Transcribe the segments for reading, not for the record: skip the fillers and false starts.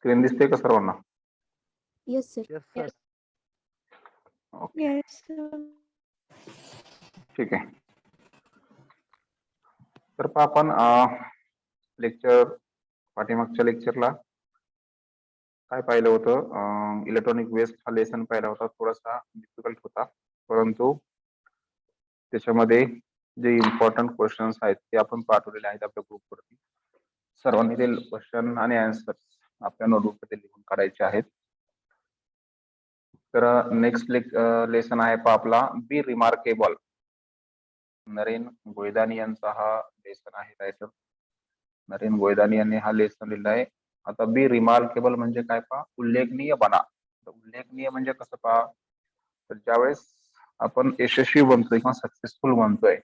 Screen दिसते का सर्वांना? Yes, sir. Yes, sir. Okay, Yes, sir. ठीक आहे. तर पहा आपण लेक्चर पाठीमागच्या लेक्चरला काय पाहिलं होतं, इलेक्ट्रॉनिक वेस्ट हा लेसन पाहिला होता. थोडासा डिफिकल्ट होता, परंतु त्याच्यामध्ये जे इम्पॉर्टंट क्वेश्चन्स आहेत ते आपण पाठवलेले आहेत आपल्या ग्रुपवरती. सर्वांनी ते क्वेश्चन आणि आन्सर आपल्या नोटबुकमध्ये लिहून काढायचे आहेत. तर नेक्स्ट लेसन आहे पहा आपला बी रिमार्केबल. नरेन गोयदानी यांचा हा लेसन आहे. रायटर नरेन गोयदानी यांनी हा लेसन लिहिला आहे. आता बी रिमार्केबल म्हणजे काय पहा, उल्लेखनीय बना. उल्लेखनीय म्हणजे कसं पहा, तर ज्यावेळेस आपण यशस्वी बनतोय किंवा सक्सेसफुल बनतोय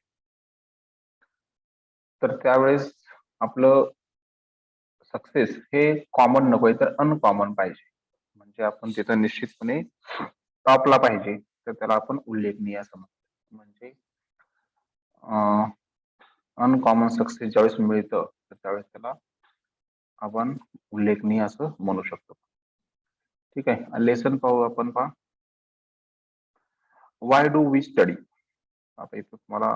तर त्यावेळेस आपलं सक्सेस हे कॉमन नकोय तर अनकॉमन पाहिजे. म्हणजे आपण तिथं निश्चितपणे टॉपला पाहिजे, तर त्याला आपण उल्लेखनीय असं म्हणतो. म्हणजे अनकॉमन सक्सेस ज्यावेळेस मिळतं तर त्यावेळेस त्याला आपण उल्लेखनीय असं म्हणू शकतो. ठीक आहे, लेसन पाहू आपण. पहा, वाय डू वी स्टडी. आता इथं तुम्हाला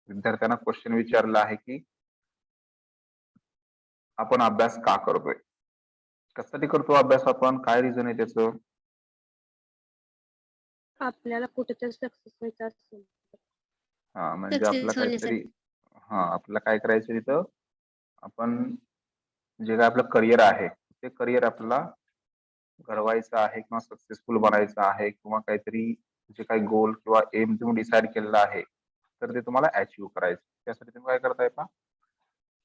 विद्यार्थ्यांना क्वेश्चन विचारला आहे की आपण अभ्यास का करतोय, कशासाठी करतो अभ्यास आपण, काय रिझन आहे त्याचं. आपल्याला कुठेतरी सक्सेस व्हायचं असेल. म्हणजे आपल्याला काहीतरी आपल्याला काय करायचं तिथं, आपण जे काय आपलं करिअर आहे ते करिअर आपल्याला घडवायचं आहे किंवा सक्सेसफुल बनायचं आहे, किंवा काहीतरी जे काही गोल किंवा एम तुम्ही डिसाईड केलेला आहे तर ते तुम्हाला अचीव्ह करायचं. त्यासाठी तुम्ही काय करताय पहा,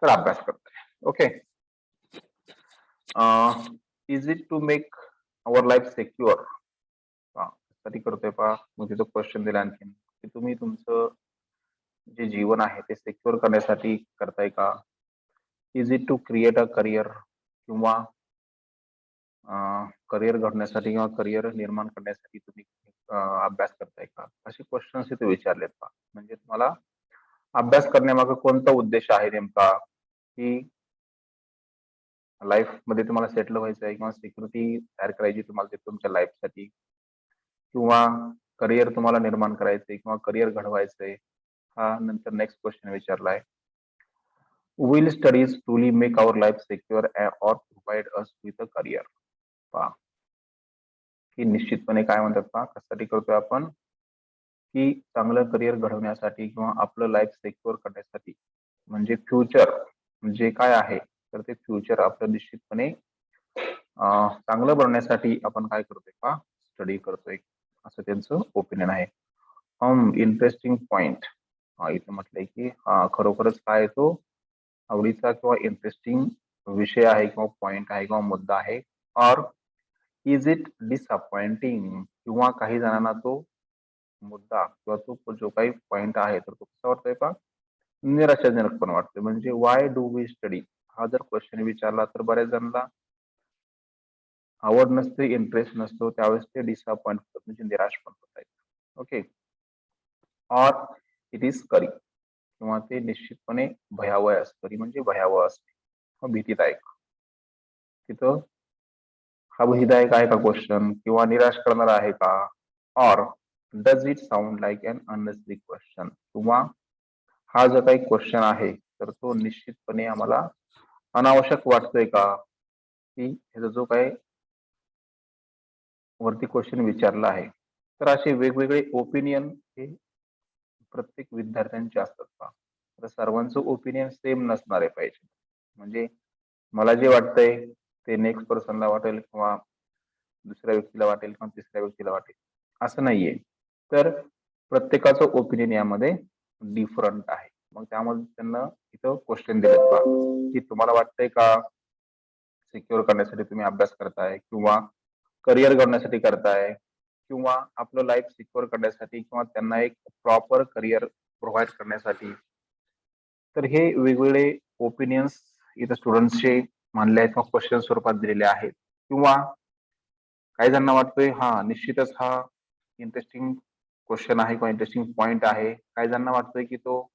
तर अभ्यास करताय. Okay, is it to make our life secure. साठी करतोय पहा. मग तिथं क्वेश्चन दिला आणखी की तुम्ही तुमचं जे जीवन आहे ते सिक्युअर करण्यासाठी करताय का. Is it to create a career, किंवा करिअर घडण्यासाठी किंवा करिअर निर्माण करण्यासाठी तुम्ही अभ्यास करताय का, असे क्वेश्चन्स इथे विचारलेत पहा. म्हणजे तुम्हाला अभ्यास करण्यामागे कोणता उद्देश आहे नेमका, की लाईफ मध्ये तुम्हाला सेटल व्हायचं आहे किंवा सिक्युरिटी तयार करायची तुम्हाला तुमच्या लाईफसाठी, किंवा करिअर तुम्हाला निर्माण करायचंय किंवा करिअर घडवायचंय. हा नंतर नेक्स्ट क्वेश्चन विचारलाय, will studies truly make our life secure और provide us with a career. पहा की निश्चितपणे काय म्हणतात पहा, कशासाठी करतोय आपण, की चांगलं करिअर घडवण्यासाठी किंवा आपलं लाईफ सिक्युअर करण्यासाठी. म्हणजे फ्युचर जे काय आहे तर ते फ्युचर आपलं निश्चितपणे चांगलं बनवण्यासाठी आपण काय करतोय पहा, स्टडी करतोय, असं त्यांचं ओपिनियन आहे. Interesting point. इथे म्हटलंय की खरोखरच काय तो आवडीचा किंवा इंटरेस्टिंग विषय आहे किंवा पॉइंट आहे किंवा मुद्दा आहे. और इज इट डिसअपॉइंटिंग, किंवा काही जणांना तो मुद्दा किंवा तो जो काही पॉइंट आहे तर तो कसा वाटतोय पहा, निराशाजनक पण वाटतोय. म्हणजे वाय डू वी स्टडी हा जर क्वेश्चन विचारला तर बऱ्याच जणांना आवड नसते, इंटरेस्ट नसतो, त्यावेळेस ते डिसअपॉइंट होतात, म्हणजे निराश पण होत आहेत. ओके, और इट इज करी, किंवा ते निश्चितपणे भयावह असतं. करी म्हणजे भयावह असते, भीतीदायक. तिथं हा भीतीदायक आहे का क्वेश्चन, किंवा निराश करणारा आहे का. Or does it sound like an unnecessary question, किंवा हा जो काही क्वेश्चन आहे तर तो निश्चितपणे आम्हाला अनावश्यक वाटतोय का, की ह्याचा जो काही वरती क्वेश्चन विचारला आहे. तर असे वेगवेगळे ओपिनियन हे प्रत्येक विद्यार्थ्यांचे असतात पहा. तर सर्वांचं ओपिनियन सेम नसणारे पाहिजे. म्हणजे मला जे वाटतंय ते नेक्स्ट पर्सनला वाटेल, किंवा दुसऱ्या व्यक्तीला वाटेल, किंवा तिसऱ्या व्यक्तीला वाटेल, असं नाहीये. तर प्रत्येकाचं ओपिनियन यामध्ये डिफरंट आहे. मग त्यामध्ये त्यांना इथं क्वेश्चन दिलेत पहा, की तुम्हाला वाटतंय का सिक्युअर करण्यासाठी तुम्ही अभ्यास करताय, किंवा करिअर घडण्यासाठी करताय, किंवा आपलं लाईफ सिक्युअर करण्यासाठी, किंवा त्यांना एक प्रॉपर करिअर प्रोव्हाइड करण्यासाठी. तर हे वेगवेगळे ओपिनियन्स इथं स्टुडंट्सचे मानले आहेत किंवा क्वेश्चन स्वरूपात दिलेले आहेत. किंवा काही जणांना वाटतोय निश्चितच हा इंटरेस्टिंग क्वेश्चन आहे किंवा इंटरेस्टिंग पॉइंट आहे. काही जणांना वाटतोय की तो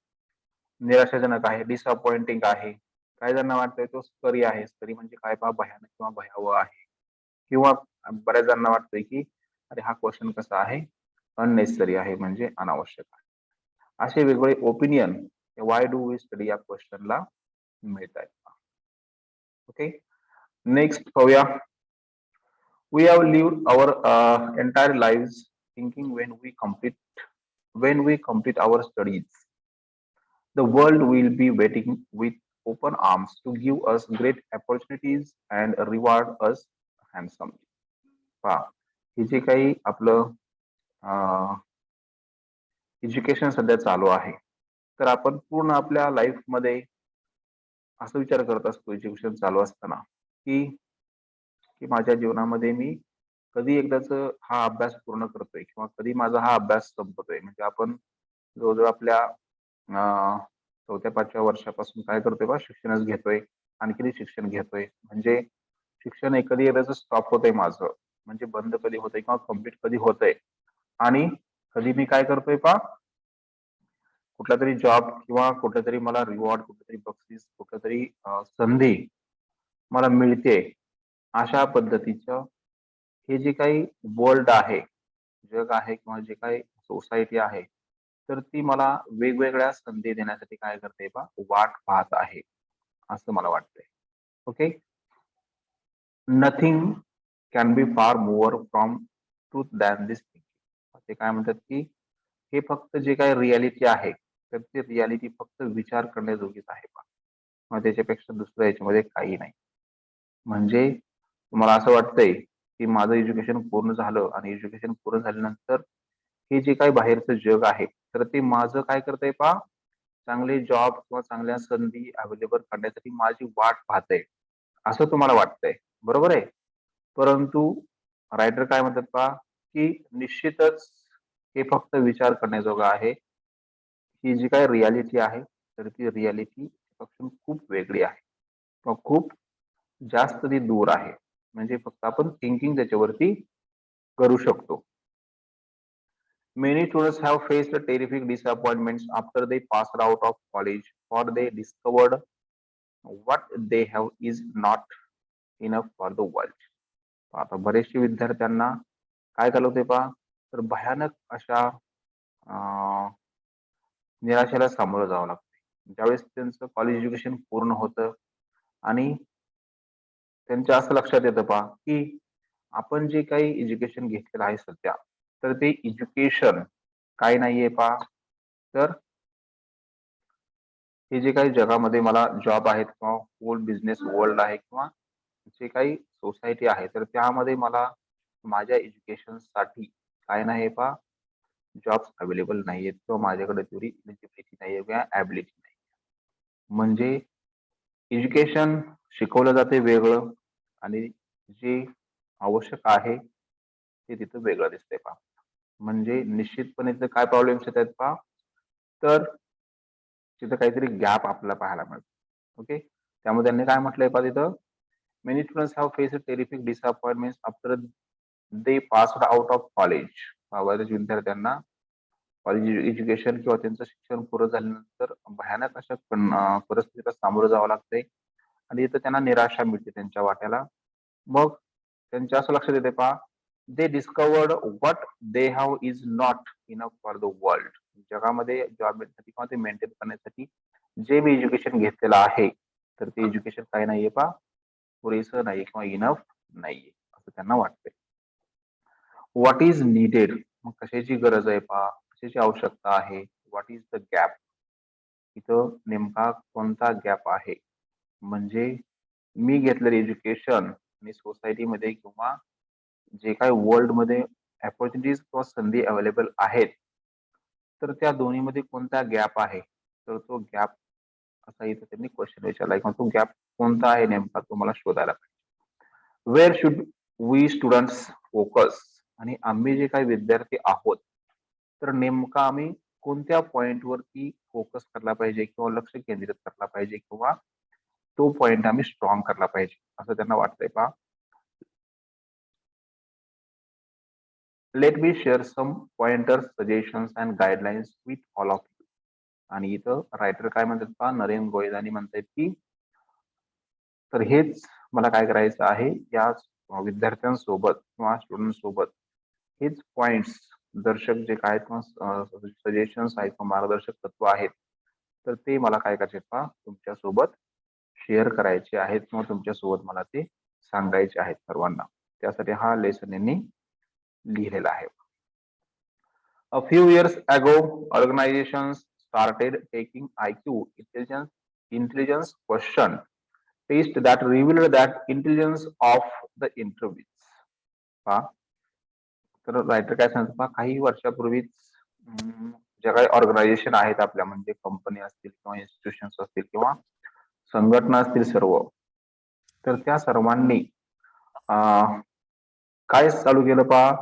निराशाजनक आहे, डिसअपॉइंटिंग आहे. काही जणांना वाटतंय तो स्करी आहे. स्करी म्हणजे काय पहा, भयानक किंवा भयावह आहे. किंवा बऱ्याच जणांना वाटतंय की अरे हा क्वेश्चन कसा आहे, अननेसेसरी आहे, म्हणजे अनावश्यक आहे. असे वेगवेगळे opinion why do we study या क्वेश्चनला मिळत आहेत. ओके, नेक्स्ट पाहूया. We have lived our entire lives thinking when we complete our studies, the world will be waiting with open arms to give us great opportunities and reward us handsomely. पहा, हे जे काही आपलं education सध्या चालू आहे, तर आपण पूर्ण आपल्या लाईफमध्ये असं विचार करत असतो एज्युकेशन चालू असताना की की माझ्या जीवनामध्ये मी कधी एकदाच हा अभ्यास पूर्ण करतोय किंवा कधी माझा हा अभ्यास संपतोय. म्हणजे आपण जवळजवळ आपल्या 4थ्या-5व्या वर्षापासून काय करतोय बा, शिक्षणच घेतोय, आणखीन शिक्षण घेतोय. म्हणजे शिक्षण कधी एकदाच स्टॉप होतंय माझं, म्हणजे बंद कधी होतंय किंवा कंप्लीट कधी होतंय, आणि कधी मी काय करतोय पहा, कुठला तरी जॉब किंवा कुठेतरी मला रिवॉर्ड, कुठेतरी बक्षीस, कुठेतरी संधी मला मिळते. अशा पद्धतीचं हे जे काही वर्ल्ड आहे, जग आहे किंवा जे काही सोसायटी आहे, तर ती मला वेगवेगळ्या संधी देण्यासाठी काय करते बा, वाट पाहत आहे, असं मला वाटतंय. ओके, नथिंग कॅन बी फार more from truth than this thinking. ते काय म्हणतात की हे फक्त जे काही रियालिटी आहे, तर ती रियालिटी फक्त विचार करण्याजोगीच आहे बा, मग त्याच्यापेक्षा दुसरं याच्यामध्ये काही नाही. म्हणजे तुम्हाला असं वाटतंय की माझं एज्युकेशन पूर्ण झालं आणि एज्युकेशन पूर्ण झाल्यानंतर हे जे काही बाहेरचं जग आहे, तर ते माझं काय करतंय पहा, चांगले जॉब किंवा चांगल्या संधी अवेलेबल करण्यासाठी माझी वाट पाहतंय, असं तुम्हाला वाटतंय. बरोबर आहे. परंतु रायटर काय म्हणतात पहा, की निश्चितच हे फक्त विचार करण्याजोगं आहे. ही जी काही रियालिटी आहे, तर ती रियालिटी पासून खूप वेगळी आहे किंवा खूप जास्त ती दूर आहे. म्हणजे फक्त आपण थिंकिंग त्याच्यावरती करू शकतो. Many students have faced terrific disappointments after they passed out of college, or they discovered what they have is not enough for the world. आता बरेचसे विद्यार्थ्यांना काय झालं होते पहा, तर भयानक अशा निराशेला सामोरं जावं लागतं. ज्यावेळेस त्यांचं कॉलेज एज्युकेशन पूर्ण होतं आणि त्यांच्या असं लक्षात येतं पहा, की आपण जे काही एज्युकेशन घेतलेलं आहे सध्या, तर ते एज्युकेशन काय नाहीये पहा, तर हे जे काही जगामध्ये मला जॉब आहेत किंवा होल बिझनेस वर्ल्ड आहे किंवा जे काही सोसायटी आहे, तर त्यामध्ये मला माझ्या एज्युकेशनसाठी काय नाही पहा, जॉब्स अवेलेबल नाहीयेत किंवा माझ्याकडे तेवढी एलिजिबिलिटी नाहीये किंवा ॲबिलिटी नाही. म्हणजे एज्युकेशन शिकवलं जाते वेगळं आणि जे आवश्यक आहे ते तिथं वेगळं दिसतंय पहा. म्हणजे निश्चितपणे इथं काय प्रॉब्लेम्स येतायत पहा, तर तिथं काहीतरी गॅप आपल्याला पाहायला मिळतो. ओके, त्यामुळे त्यांनी काय म्हटलंय पहा तिथं, many students have faced terrific disappointments after they passed out of college. बऱ्याच विद्यार्थ्यांना कॉलेज एज्युकेशन किंवा त्यांचं शिक्षण पूर्ण झाल्यानंतर भयानक अशा परिस्थितीला सामोरं जावं लागतंय आणि इथं त्यांना निराशा मिळते त्यांच्या वाट्याला. मग त्यांच्या असं लक्षात येते पहा, दे discovered what they have is not enough for the world. जगामध्ये जॉब मिळण्यासाठी किंवा ते मेंटेन करण्यासाठी जे मी एज्युकेशन घेतलेलं आहे, तर ते एज्युकेशन काय नाहीये पहा, पुरेसं नाहीये किंवा इनफ नाहीये, असं त्यांना वाटतंय. व्हॉट इज नीडेड, मग कशाची गरज आहे पहा, कशाची आवश्यकता आहे. व्हॉट इज द गॅप, इथं नेमका कोणता गॅप आहे. म्हणजे मी घेतलेलं एज्युकेशन आणि सोसायटीमध्ये किंवा जे काही वर्ल्डमध्ये अपॉर्च्युनिटीज किंवा संधी अवेलेबल आहेत, तर त्या दोन्हीमध्ये कोणता गॅप आहे. तर तो गॅप असा इथं त्यांनी क्वेश्चन विचारलाय किंवा तो गॅप कोणता आहे नेमका, तो मला शोधायला पाहिजे. Where should we students focus, आणि आम्ही जे काही विद्यार्थी आहोत, तर नेमका आम्ही कोणत्या पॉइंटवरती फोकस करायला पाहिजे किंवा लक्ष केंद्रित करायला पाहिजे किंवा तो पॉइंट आम्ही स्ट्रॉंग करायला पाहिजे, असं त्यांना वाटतंय पहा. Let me share some pointers, suggestions and guidelines with all of you. आणि इथं रायटर काय म्हणतात पहा, नरेन गोयल आणि म्हणतात की तर हेच मला काय करायचं आहे, या विद्यार्थ्यांसोबत किंवा स्टुडंट सोबत हेच पॉइंट्स दर्शक जे काय किंवा सजेशन्स आहेत किंवा मार्गदर्शक तत्व आहेत तर ते मला काय करायचे तुमच्या सोबत शेअर करायचे आहेत किंवा तुमच्या सोबत मला ते सांगायचे आहेत सर्वांना. त्यासाठी हा लेसन यांनी लिहिलेला आहे. A few years ago, organizations started taking IQ intelligence question test that revealed that intelligence of the interviews. पहा, तर रायटर काय सांगतो पहा, काही वर्षापूर्वीच ज्या काही ऑर्गनायझेशन आहेत आपल्या म्हणजे कंपनी असतील किंवा इन्स्टिट्यूशन्स असतील किंवा संघटना असतील सर्व, तर त्या सर्वांनी काय चालू केलं पहा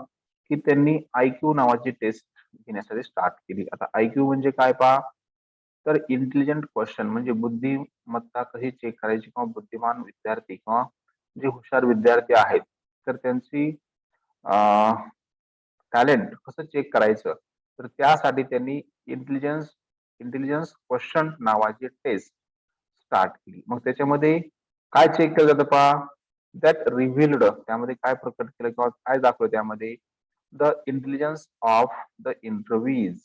की त्यांनी IQ नावाची टेस्ट घेण्यासाठी स्टार्ट केली. आता IQ म्हणजे काय पहा, तर इंटेलिजंट क्वेश्चन म्हणजे बुद्धिमत्ता कशी चेक करायची किंवा बुद्धिमान विद्यार्थी किंवा जे हुशार विद्यार्थी आहेत तर त्यांची टॅलेंट कसं चेक करायचं, तर त्यासाठी त्यांनी इंटेलिजन्स क्वेश्चन नावाची टेस्ट स्टार्ट केली. मग त्याच्यामध्ये काय चेक केलं जातं पहा, दॅट रिव्हिल्ड त्यामध्ये काय प्रकट केलं किंवा काय दाखवलं त्यामध्ये, the intelligence of the interviews.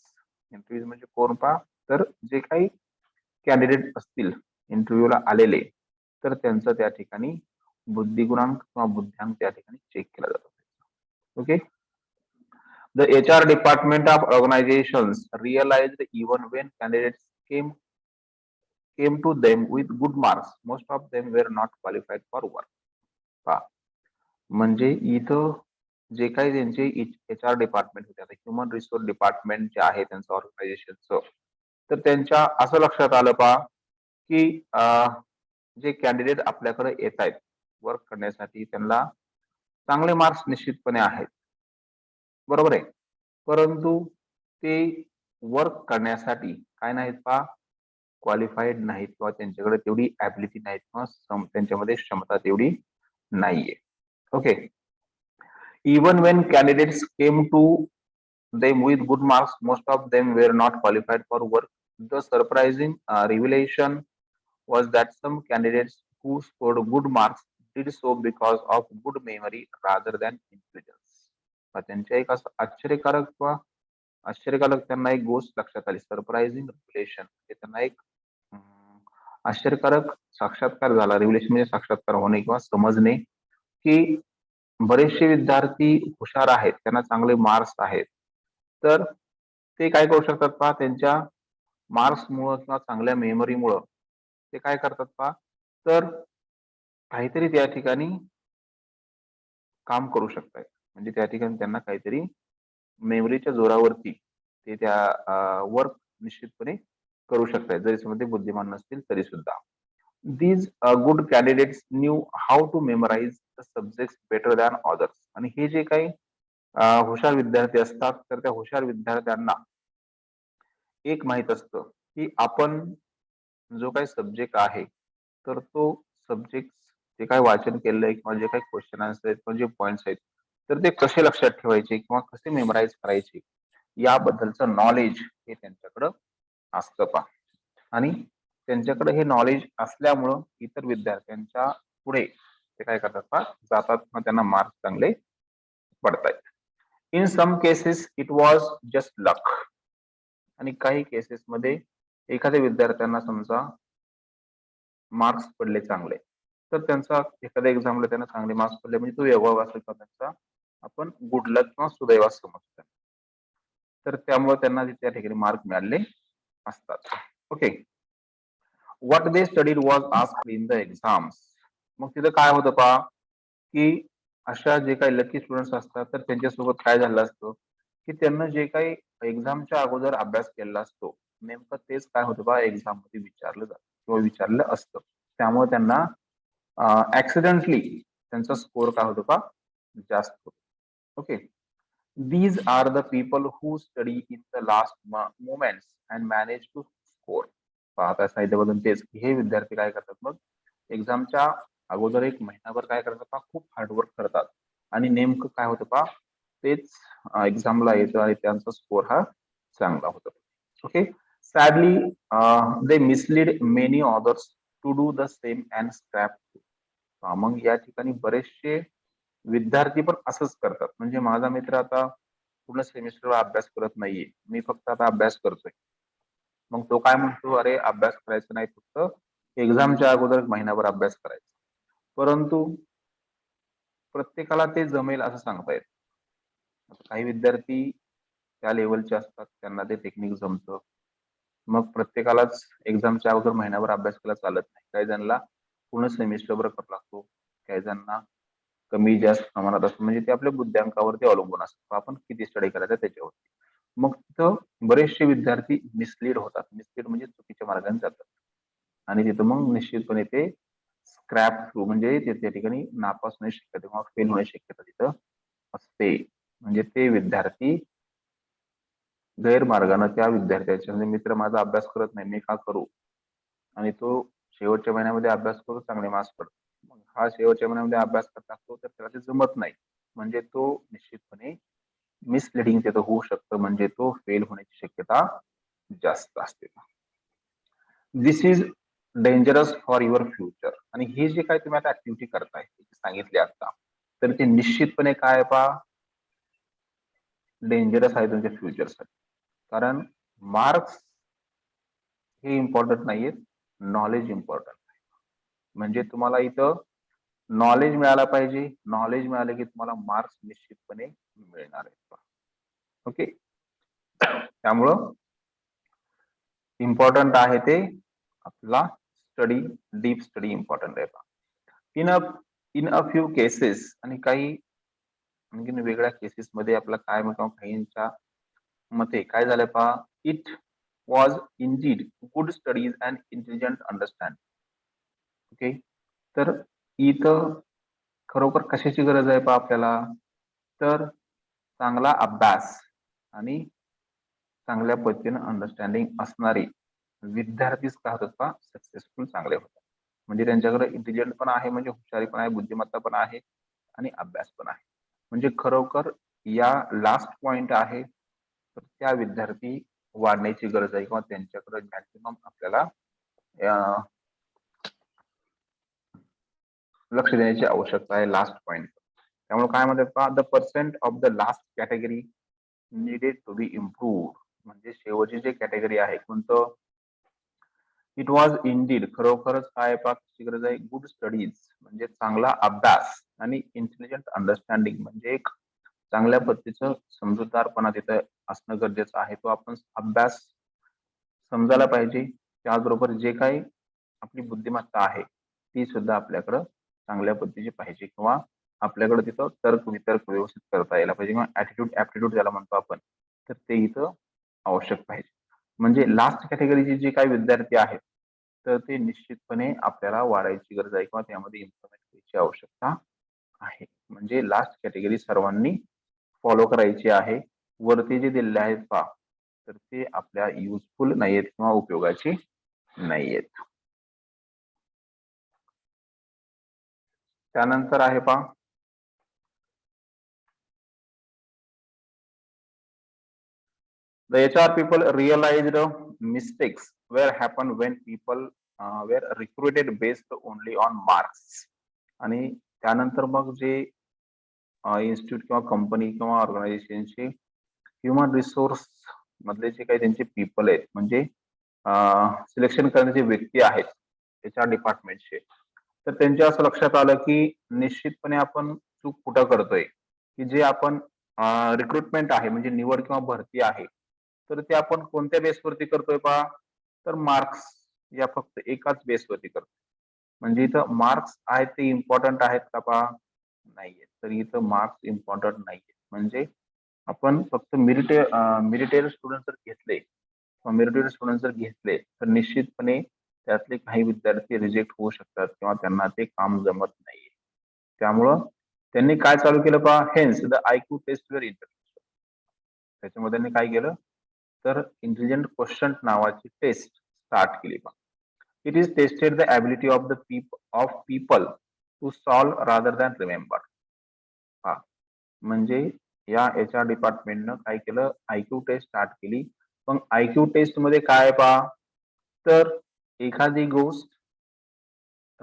Interviews म्हणजे कोण पहा, तर जे काही कॅन्डिडेट असतील इंटरव्ह्यूला आलेले तर त्यांचं त्या ठिकाणी बुद्धिगुणांक किंवा बुद्ध्यांक त्या ठिकाणी चेक केला जातो. Okay. The HR department of organizations realized even when candidates came to them with good marks, most of them were not qualified for work. पहा, म्हणजे इथं जे काही त्यांचे HR डिपार्टमेंट होते, आता ह्युमन रिसोर्स डिपार्टमेंट जे आहे त्यांचं ऑर्गनायझेशनचं, तर त्यांच्या असं लक्षात आलं पहा की जे कॅन्डिडेट आपल्याकडे येत आहेत वर्क करण्यासाठी त्यांना चांगले मार्क्स निश्चितपणे आहेत, बरोबर आहे, परंतु ते वर्क करण्यासाठी काय नाहीत पहा, क्वालिफाईड नाहीत किंवा त्यांच्याकडे तेवढी ॲबिलिटी नाहीत किंवा त्यांच्यामध्ये क्षमता तेवढी नाहीये. Okay. Even when candidates came to them with good marks, most of them were not qualified for work. The surprising revelation was that some candidates who scored good marks did so because of good memory rather than intelligence. त्यांच्या एक असं आश्चर्यकारक त्यांना एक गोष्ट लक्षात आली. Surprising रिव्हिलेशन त्यांना एक आश्चर्यकारक साक्षात्कार झाला. रिव्हिलेशन म्हणजे साक्षात्कार होणे किंवा समजणे की बरेचसे विद्यार्थी हुशार आहेत, त्यांना चांगले मार्क्स आहेत, तर ते काय करू शकतात पहा, त्यांच्या मार्क्समुळं किंवा चांगल्या मेमरीमुळं ते काय करतात पहा, तर काहीतरी त्या ठिकाणी काम करू शकतात. म्हणजे त्या ठिकाणी त्यांना काहीतरी मेमरीच्या जोरावरती ते त्या वर्क निश्चितपणे करू शकतात, जरी समजा ते बुद्धिमान नसतील तरी सुद्धा. These good candidates knew how to memorize the subjects better than others. आणि हे जे काही हुशार विद्यार्थी असतात तर त्या हुशार विद्यार्थ्यांना एक माहित असतं की आपण जो काही सब्जेक्ट आहे तर तो सब्जेक्ट जे काही वाचन केलेलं आहे किंवा जे काही क्वेश्चन आन्सर आहेत किंवा जे पॉइंट्स आहेत तर ते कसे लक्षात ठेवायचे किंवा कसे मेमराईज करायचे याबद्दलचं नॉलेज हे त्यांच्याकडं असतं पहा. आणि त्यांच्याकडे हे नॉलेज असल्यामुळं इतर विद्यार्थ्यांच्या पुढे ते काय करतात पहा, जातात किंवा त्यांना मार्क्स चांगले पडतायत. In some cases it was just luck. आणि काही केसेस मध्ये एखाद्या विद्यार्थ्यांना समजा मार्क्स पडले चांगले तर त्यांचा एखाद्या एक्झामला त्यांना चांगले मार्क्स पडले म्हणजे तो योगायोग असेल किंवा त्यांचा आपण गुड लक किंवा सुदैव समजतो, तर त्यामुळे त्यांना त्या ठिकाणी मार्क मिळाले असतात. Okay. What they studied was asked in the exams. मग तिथं काय होतं पहा की अशा जे काही लकी स्टुडंट्स असतात तर त्यांच्यासोबत काय झालं असतं की त्यांना जे काही एक्झामच्या अगोदर अभ्यास केलेला असतो नेमकं तेच काय होतं पहा एक्झाम मध्ये विचारलं जातं किंवा विचारलं असतं. त्यामुळे त्यांना ऍक्सिडेंटली त्यांचा स्कोर काय होतो पहा जास्त होतो. Okay. These are the people who study in the last moments and manage to score. पाहता साहित्याबद्दल तेच हे विद्यार्थी काय करतात मग एक्झामच्या अगोदर एक महिनाभर काय करतात पहा, खूप हार्डवर्क करतात आणि नेमकं काय होतं पहा तेच एक्झामला येतं आणि त्यांचा स्कोर हा चांगला होतो. Okay. Sadly they mislead many others to do the same and scrap. मग या ठिकाणी बरेचसे विद्यार्थी पण असंच करतात. म्हणजे माझा मित्र आता पूर्ण सेमिस्टरवर अभ्यास करत नाहीये. मी फक्त आता अभ्यास करतोय. मग तो काय म्हणतो, "अरे अभ्यास करायचा नाही, फक्त एक्झामच्या अगोदर महिनाभर अभ्यास करायचा." परंतु प्रत्येकाला ते जमेल असं सांगता येत. काही विद्यार्थी त्या लेव्हलचे असतात, त्यांना ते टेक्निक जमतं. मग प्रत्येकालाच एक्झामच्या अगोदर महिनाभर अभ्यास केला चालत नाही. काही जणांना पूर्ण सेमिस्टरभर करावा लागतो. काही जणांना कमी जास्त प्रमाणात असतं. म्हणजे ते आपल्या बुद्ध्यांकावरती अवलंबून असतं. आपण किती स्टडी करायचा त्याच्यावरती. मग तिथं बरेचसे विद्यार्थी मिसलीड होतात. मिसलीड म्हणजे चुकीच्या मार्गाने जातात. आणि तिथं मग निश्चितपणे ते स्क्रॅप थ्रू म्हणजे ते त्या ठिकाणी नापास होण्याची शक्यता किंवा फेल होण्याची शक्यता तिथं असते. म्हणजे ते विद्यार्थी गैरमार्गाने त्या विद्यार्थ्याच्या म्हणजे मित्र माझा अभ्यास करत नाही, मी का करू? आणि तो शेवटच्या महिन्यामध्ये अभ्यास करून चांगले मार्क्स पडतात. मग हा शेवटच्या महिन्यामध्ये अभ्यास करत असतो तर त्याला ते जमत नाही. म्हणजे तो निश्चितपणे मिसलीडिंग तिथं होऊ शकतं. म्हणजे तो फेल होण्याची शक्यता जास्त असते. This is dangerous for your future. आणि हे जे काही तुम्ही आता ऍक्टिव्हिटी करताय सांगितले आता, तर ते निश्चितपणे काय पहा डेंजरस आहे तुमच्या फ्युचरसाठी. कारण मार्क्स हे इम्पॉर्टंट नाहीये, नॉलेज इम्पॉर्टंट आहे. म्हणजे तुम्हाला इथं नॉलेज मिळायला पाहिजे. नॉलेज मिळालं की तुम्हाला मार्क्स निश्चितपणे मिळणार आहेत. ओके. त्यामुळं इम्पॉर्टंट आहे ते आपला स्टडी, डीप स्टडी इम्पॉर्टंट आहे. In a in a few cases आणि काही आणखीन वेगळ्या केसेस मध्ये आपला काय म्हणतो काहींच्या मते काय झालं पहा, it was Indeed good studies and intelligent understand. Okay. तर इथं खरोखर कशाची गरज आहे पहा आपल्याला, तर चांगला अभ्यास आणि चांगल्या पद्धतीने अंडरस्टँडिंग असणारे विद्यार्थीच काय होतात पहा सक्सेसफुल चांगले होतात. म्हणजे त्यांच्याकडे इंटेलिजंट पण आहे, म्हणजे हुशारी पण आहे, बुद्धिमत्ता पण आहे आणि अभ्यास पण आहे. म्हणजे खरोखर या लास्ट पॉइंट आहे, तर त्या विद्यार्थी वाढण्याची गरज आहे किंवा त्यांच्याकडे मॅक्सिमम आपल्याला अं, लक्ष देण्याची आवश्यकता आहे लास्ट पॉइंट. त्यामुळे काय म्हणतात पहा, the percent of the last category needed to be improved. म्हणजे शेवटची जी कॅटेगरी आहे कोणतं, इट वॉज इंडीड खरोखरच काय पाकची गरज आहे, गुड स्टडीज म्हणजे चांगला अभ्यास आणि इंटेलिजंट अंडरस्टँडिंग म्हणजे एक चांगल्या पद्धतीचं समजूतदारपणा तिथं असणं गरजेचं आहे. तो आपण अभ्यास समजायला पाहिजे. त्याचबरोबर जे काही आपली बुद्धिमत्ता आहे ती सुद्धा आपल्याकडं चांगल्या पद्धतीची पाहिजे किंवा आपल्याकडे तिथं तर्क वितर्क व्यवस्थित करता यायला पाहिजे किंवा ऍटिट्यूड ऍप्टिट्यूड ज्याला म्हणतो आपण, तर ते इथं आवश्यक पाहिजे. म्हणजे लास्ट कॅटेगरीचे जे काही विद्यार्थी आहेत तर ते निश्चितपणे आपल्याला वाढायची गरज आहे किंवा त्यामध्ये इम्प्रुव्हमेंट करायची आवश्यकता आहे. म्हणजे लास्ट कॅटेगरी सर्वांनी फॉलो करायची आहे. वरती जे दिलेले आहेत पहा, तर ते आपल्या युजफुल नाहीयेत किंवा उपयोगाची नाहीयेत. त्यानंतर आहे पहा, the HR people realized mistakes were happen when people were recruited based only on marks. आणि त्यानंतर मग जे इन्स्टिट्यूट किंवा कंपनी किंवा ऑर्गनायझेशनचे ह्युमन रिसोर्स मधले जे काही त्यांचे पीपल आहेत म्हणजे सिलेक्शन करण्याचे व्यक्ती आहेत HR डिपार्टमेंटचे, तर त्यांच्या असं लक्षात आलं की निश्चितपणे आपण चूक कुठं करतोय, की जे आपण रिक्रुटमेंट आहे म्हणजे निवड किंवा भरती आहे, तर ते आपण कोणत्या बेसवरती करतोय पहा, तर मार्क्स या फक्त एकाच बेसवरती करतोय. म्हणजे इथं मार्क्स आहेत ते इम्पॉर्टंट आहेत का पहा, नाहीये. तर इथं मार्क्स इम्पॉर्टंट नाहीये. म्हणजे आपण फक्त मेरिटेड स्टुडंट जर घेतले किंवा मेरिटेड स्टुडंट जर घेतले तर निश्चितपणे त्यातले काही विद्यार्थी रिजेक्ट होऊ शकतात किंवा त्यांना ते काम जमत नाहीये. त्यामुळं त्यांनी काय चालू केलं पहा, हेन्स द IQ टेस्ट वर इंट्रोड्यूस. त्याच्यामध्ये त्यांनी काय केलं, तर इंटेलिजंट क्वेश्चन नावाची टेस्ट स्टार्ट केली पहा. It is tested the ability of people to solve rather than remember. हा म्हणजे या HR डिपार्टमेंटनं काय केलं, IQ टेस्ट स्टार्ट केली. मग IQ टेस्ट मध्ये काय पहा, तर एखादी गोष्ट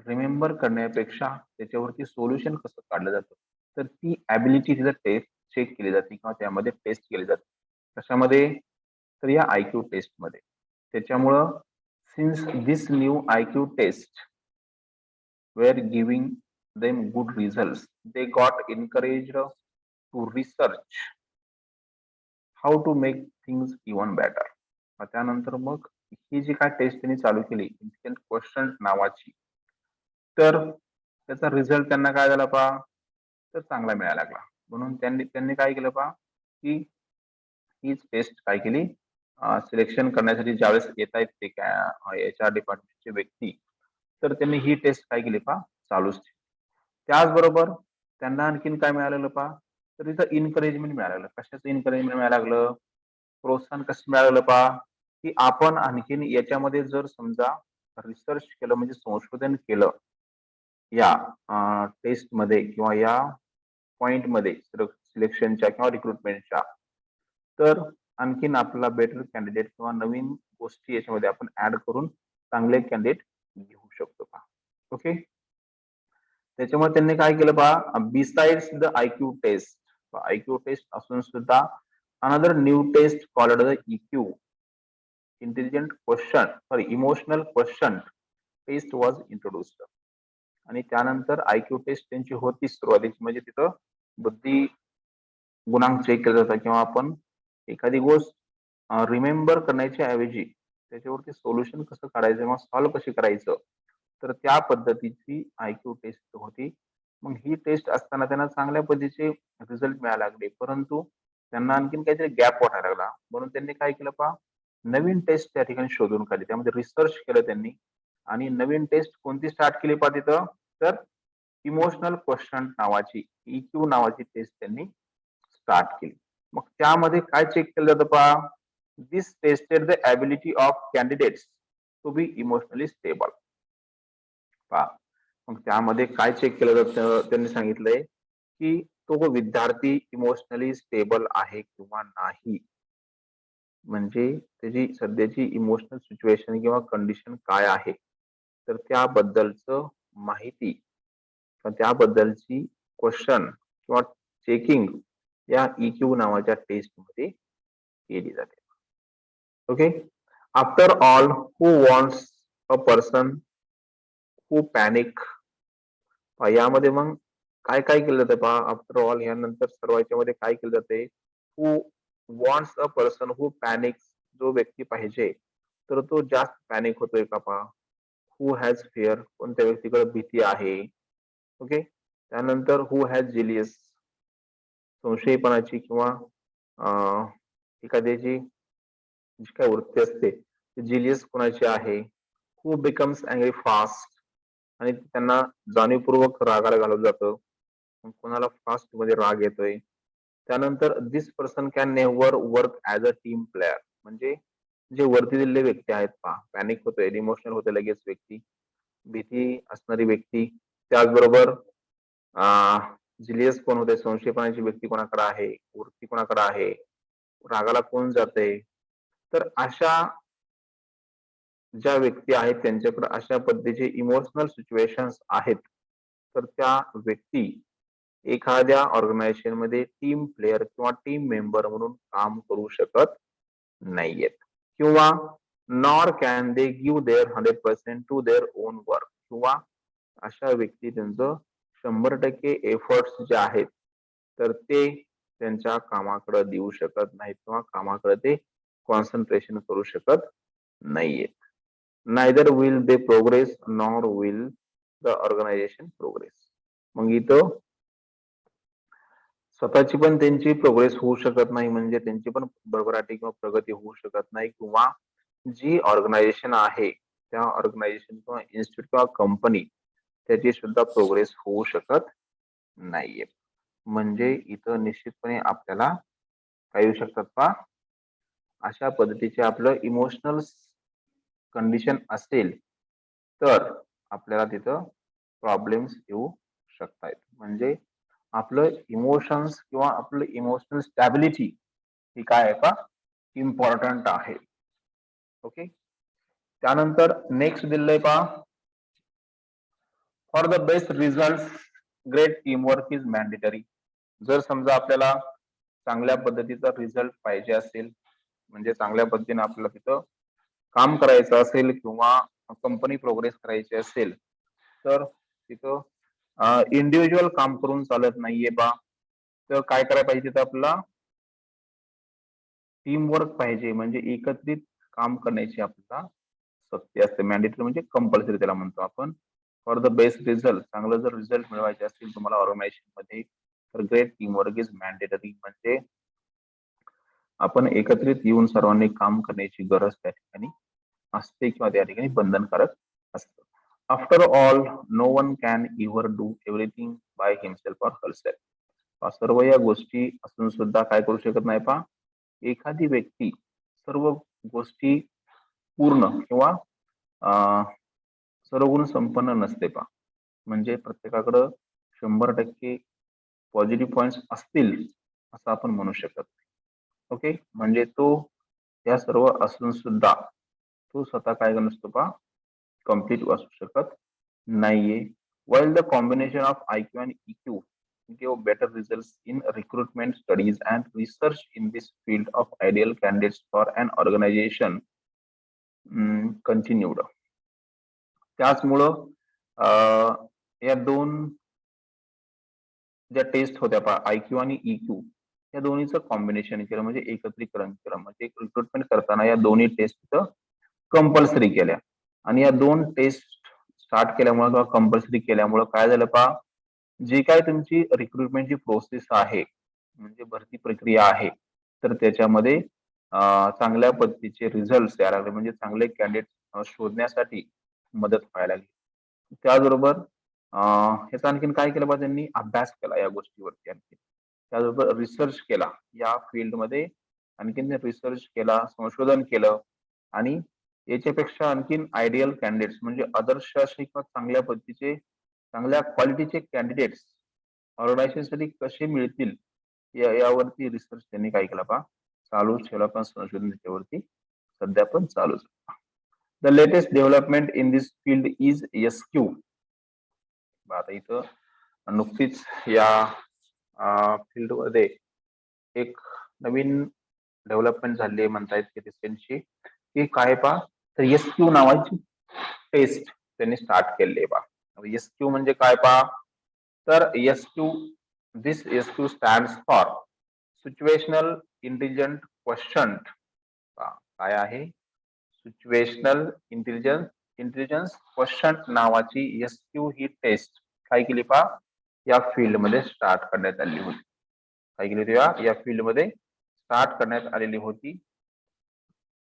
रिमेंबर करण्यापेक्षा त्याच्यावरती सोल्युशन कसं काढलं जातं तर ती ॲबिलिटी तिथं टेस्ट चेक केली जाते किंवा त्यामध्ये टेस्ट केली जाते. कशामध्ये? तर या IQ टेस्टमध्ये. त्याच्यामुळं since this new IQ test were giving them good results, they got encouraged to research how to make things even better. त्यानंतर मग ही जी काय टेस्ट त्यांनी चालू केली इन्स्टंट क्वेश्चन नावाची, तर त्याचा रिझल्ट त्यांना काय झाला पहा, तर चांगला मिळायला लागला. म्हणून त्यांनी त्यांनी काय केलं पहा, की हीच टेस्ट काय केली, सिलेक्शन करण्यासाठी ज्यावेळेस येत आहेत ते HR डिपार्टमेंटचे व्यक्ती, तर त्यांनी ही टेस्ट काय केली पहा, चालूच ठेवली. त्याचबरोबर त्यांना आणखीन काय मिळालेलं पहा, तर तिथं एन्करेजमेंट मिळालेलं. कशाचं एन्करेजमेंट मिळायला लागलं? प्रोत्साहन कसं मिळालेलं पहा, की आपण आणखीन याच्यामध्ये जर समजा रिसर्च केलं म्हणजे संशोधन केलं या टेस्टमध्ये किंवा या पॉइंटमध्ये सिलेक्शनच्या किंवा रिक्रुटमेंटच्या, तर आणखीन आपला बेटर कॅन्डिडेट किंवा नवीन गोष्टी याच्यामध्ये आपण ऍड करून चांगले कॅन्डिडेट घेऊ शकतो पहा. ओके. त्याच्यामुळे त्यांनी काय केलं पहा, besides the IQ test, IQ test असून सुद्धा another new test called the EQ, intelligent question emotional question test was introduced. आणि त्यानंतर IQ टेस्ट त्यांची होती सुरुवातीची, म्हणजे तिथं बुद्धी गुणांक चेक केला जाता किंवा आपण एखादी गोष्ट रिमेंबर करण्याच्या ऐवजी त्याच्यावरती सोल्युशन कसं काढायचं किंवा सॉल्व्ह कशी करायचं, तर त्या पद्धतीची IQ टेस्ट होती. मग ही टेस्ट असताना त्यांना चांगल्या पद्धतीचे रिझल्ट मिळायला लागले, परंतु त्यांना आणखीन काहीतरी गॅप वाटायला लागला. म्हणून त्यांनी काय केलं पहा, नवीन टेस्ट त्या ठिकाणी शोधून काढली. त्यामध्ये रिसर्च केलं त्यांनी आणि नवीन टेस्ट कोणती स्टार्ट केली पहा तिथं, तर इमोशनल क्वेश्चन नावाची, EQ नावाची टेस्ट त्यांनी स्टार्ट केली. मग त्यामध्ये काय चेक केलं जातं पहा, this tested the ability of candidates to be emotionally stable. पहा, मग त्यामध्ये काय चेक केलं जातं, त्यांनी सांगितलंय की तो विद्यार्थी इमोशनली स्टेबल आहे किंवा नाही, म्हणजे त्याची सध्याची इमोशनल सिच्युएशन किंवा कंडिशन काय आहे, तर त्याबद्दलचं माहिती त्याबद्दलची क्वेश्चन किंवा चेकिंग या EQ नावाच्या टेस्टमध्ये केली जाते. Okay. After all, who wants a person who panic, यामध्ये मग काय काय केलं जातं पहा, आफ्टर ऑल यानंतर सर्व याच्यामध्ये काय केलं जाते, who wants a person who panic, जो व्यक्ती पाहिजे तर तो जास्त पॅनिक होतोय का पहा. हू हॅज फिअर, कोणत्या व्यक्तीकडे भीती आहे. ओके. त्यानंतर हू हॅज जिलियस, संशयीपणाची किंवा एखाद्याची जी काय वृत्ती असते जिलियस कोणाची आहे. हू बिकम्स अँग्री फास्ट, आणि त्यांना जाणीवपूर्वक रागाला घालवलं जातं, कोणाला फास्ट मध्ये राग येतोय. त्यानंतर this person can never work as a team player, म्हणजे जे वरती दिलेले व्यक्ती आहेत पहा, पॅनिक होतोय, इमोशनल होते लगेच व्यक्ती, भीती असणारी व्यक्ती, त्याचबरोबर जिलियस कोण होते, संशयपणाची व्यक्ती कोणाकडे आहे, वृत्ती कोणाकडे आहे, रागाला कोण जाते, तर अशा ज्या व्यक्ती आहेत त्यांच्याकडे अशा पद्धतीचे इमोशनल सिच्युएशन्स आहेत, तर त्या व्यक्ती एखाद्या ऑर्गनायझेशन मध्ये टीम प्लेयर किंवा टीम मेंबर म्हणून काम करू शकत नाहीयेत, किंवा nor can they give their 100% to their own work, किंवा अशा व्यक्ती त्यांचं 100% एफर्ट्स जे आहेत तर ते त्यांच्या कामाकडे देऊ शकत नाहीत किंवा कामाकडे ते कॉन्सन्ट्रेशन करू शकत नाहीयेत. Neither will they progress nor will the organisation progress. मग इथं स्वतःची पण त्यांची प्रोग्रेस होऊ शकत नाही, म्हणजे त्यांची पण भरभराटी किंवा प्रगती होऊ शकत नाही, किंवा जी ऑर्गनायझेशन आहे त्या ऑर्गनायझेशन किंवा इन्स्टिट्यूट किंवा कंपनी त्याची सुद्धा प्रोग्रेस होऊ शकत नाहीये. म्हणजे इथं निश्चितपणे आपल्याला काय येऊ शकतात पहा, अशा पद्धतीचे आपलं इमोशनल कंडिशन असेल तर आपल्याला तिथं प्रॉब्लेम्स येऊ शकतात. म्हणजे आपलं इमोशन्स किंवा आपलं इमोशनल स्टॅबिलिटी ही काय आहे का, इम्पॉर्टंट आहे. ओके. त्यानंतर नेक्स्ट दिलंय पहा, for the best result great teamwork is mandatory. जर समजा आपल्याला चांगल्या पद्धतीचा रिझल्ट पाहिजे असेल, म्हणजे चांगल्या पद्धतीने आपल्याला तिथं काम करायचं असेल किंवा कंपनी प्रोग्रेस करायची असेल, तर तिथं इंडिव्हिज्युअल काम करून चालत नाहीये बा. तर काय करायला पाहिजे, तिथं आपल्याला टीमवर्क पाहिजे, म्हणजे एकत्रित काम करण्याची आपल्याला सक्ती असते. मॅन्डेटरी म्हणजे कंपल्सरी त्याला म्हणतो आपण. फॉर द बेस्ट रिझल्ट, चांगलं जर रिझल्ट मिळवायचे असतील तुम्हाला ऑर्गनायझेशन मध्ये, तर ग्रेट टीमवर्क इज मॅन्डेटरी, म्हणजे आपण एकत्रित येऊन सर्वांनी काम करण्याची गरज त्या ठिकाणी असते किंवा त्या ठिकाणी बंधनकारक असतं. After all know one can ever do everything by himself or herself. सर्व या गोष्टी असून सुद्धा काय करू शकत नाही पा, एखादी व्यक्ती सर्व गोष्टी पूर्ण किंवा सर्व गुण संपन्न नसते पा. म्हणजे प्रत्येकाकडं 100% पॉझिटिव्ह पॉइंट्स असतील असं आपण म्हणू शकत नाही. ओके, म्हणजे तो या सर्व असून सुद्धा तो स्वतः काय नसतो पा, कम्प्लीट असू शकत नाहीये. While the combination of IQ and EQ give better results in recruitment studies and research in this field of ideal candidates for an organization continued. त्याचमुळं या दोन ज्या टेस्ट होत्या पहा, IQ आणि EQ, या दोन्हीचं कॉम्बिनेशन केलं, म्हणजे एकत्रीकरण केलं, म्हणजे रिक्रुटमेंट करताना या दोन्ही टेस्ट कंपल्सरी केल्या. आणि या दोन टेस्ट स्टार्ट केल्यामुळे किंवा कंपल्सरी केल्यामुळे काय झालं पहा, जी काय तुमची रिक्रुटमेंटची प्रोसेस आहे, म्हणजे भरती प्रक्रिया आहे, तर त्याच्यामध्ये चांगल्या पद्धतीचे रिझल्ट यायला लागले, म्हणजे चांगले कॅन्डिडेट शोधण्यासाठी मदत व्हायला लागली. त्याचबरोबर ह्याचा आणखीन काय केलं पाहिजे, त्यांनी अभ्यास केला या गोष्टीवरती, आणखी त्याचबरोबर रिसर्च केला या फील्डमध्ये, आणखीन रिसर्च केला, संशोधन केलं, आणि याच्यापेक्षा आणखीन आयडियल कॅन्डिडेट्स म्हणजे आदर्श असे किंवा चांगल्या पद्धतीचे चांगल्या क्वालिटीचे कॅन्डिडेट्स ऑर्गनायझेशनसाठी कसे मिळतील यावरती रिसर्च त्यांनी काय केला पहा, चालू ठेवला. पण संशोधन त्याच्यावरती सध्या पण चालूच. The latest development in this field is SQ. आता इथं नुकतीच या फील्डमध्ये एक नवीन डेव्हलपमेंट झाली म्हणता येते रिसेंटची, की काय पहा, तर SQ नावाची टेस्ट त्यांनी स्टार्ट केली आहे पहा. SQ म्हणजे काय पहा, तर दिस SQ stands for situational intelligent question. काय आहे, सिच्युएशनल इंटेलिजन्स क्वेश्चन नावाची SQ ही टेस्ट काय केली पहा, या फील्ड मध्ये स्टार्ट करण्यात आली होती. काय केली होती, या फील्ड मध्ये स्टार्ट करण्यात आलेली होती.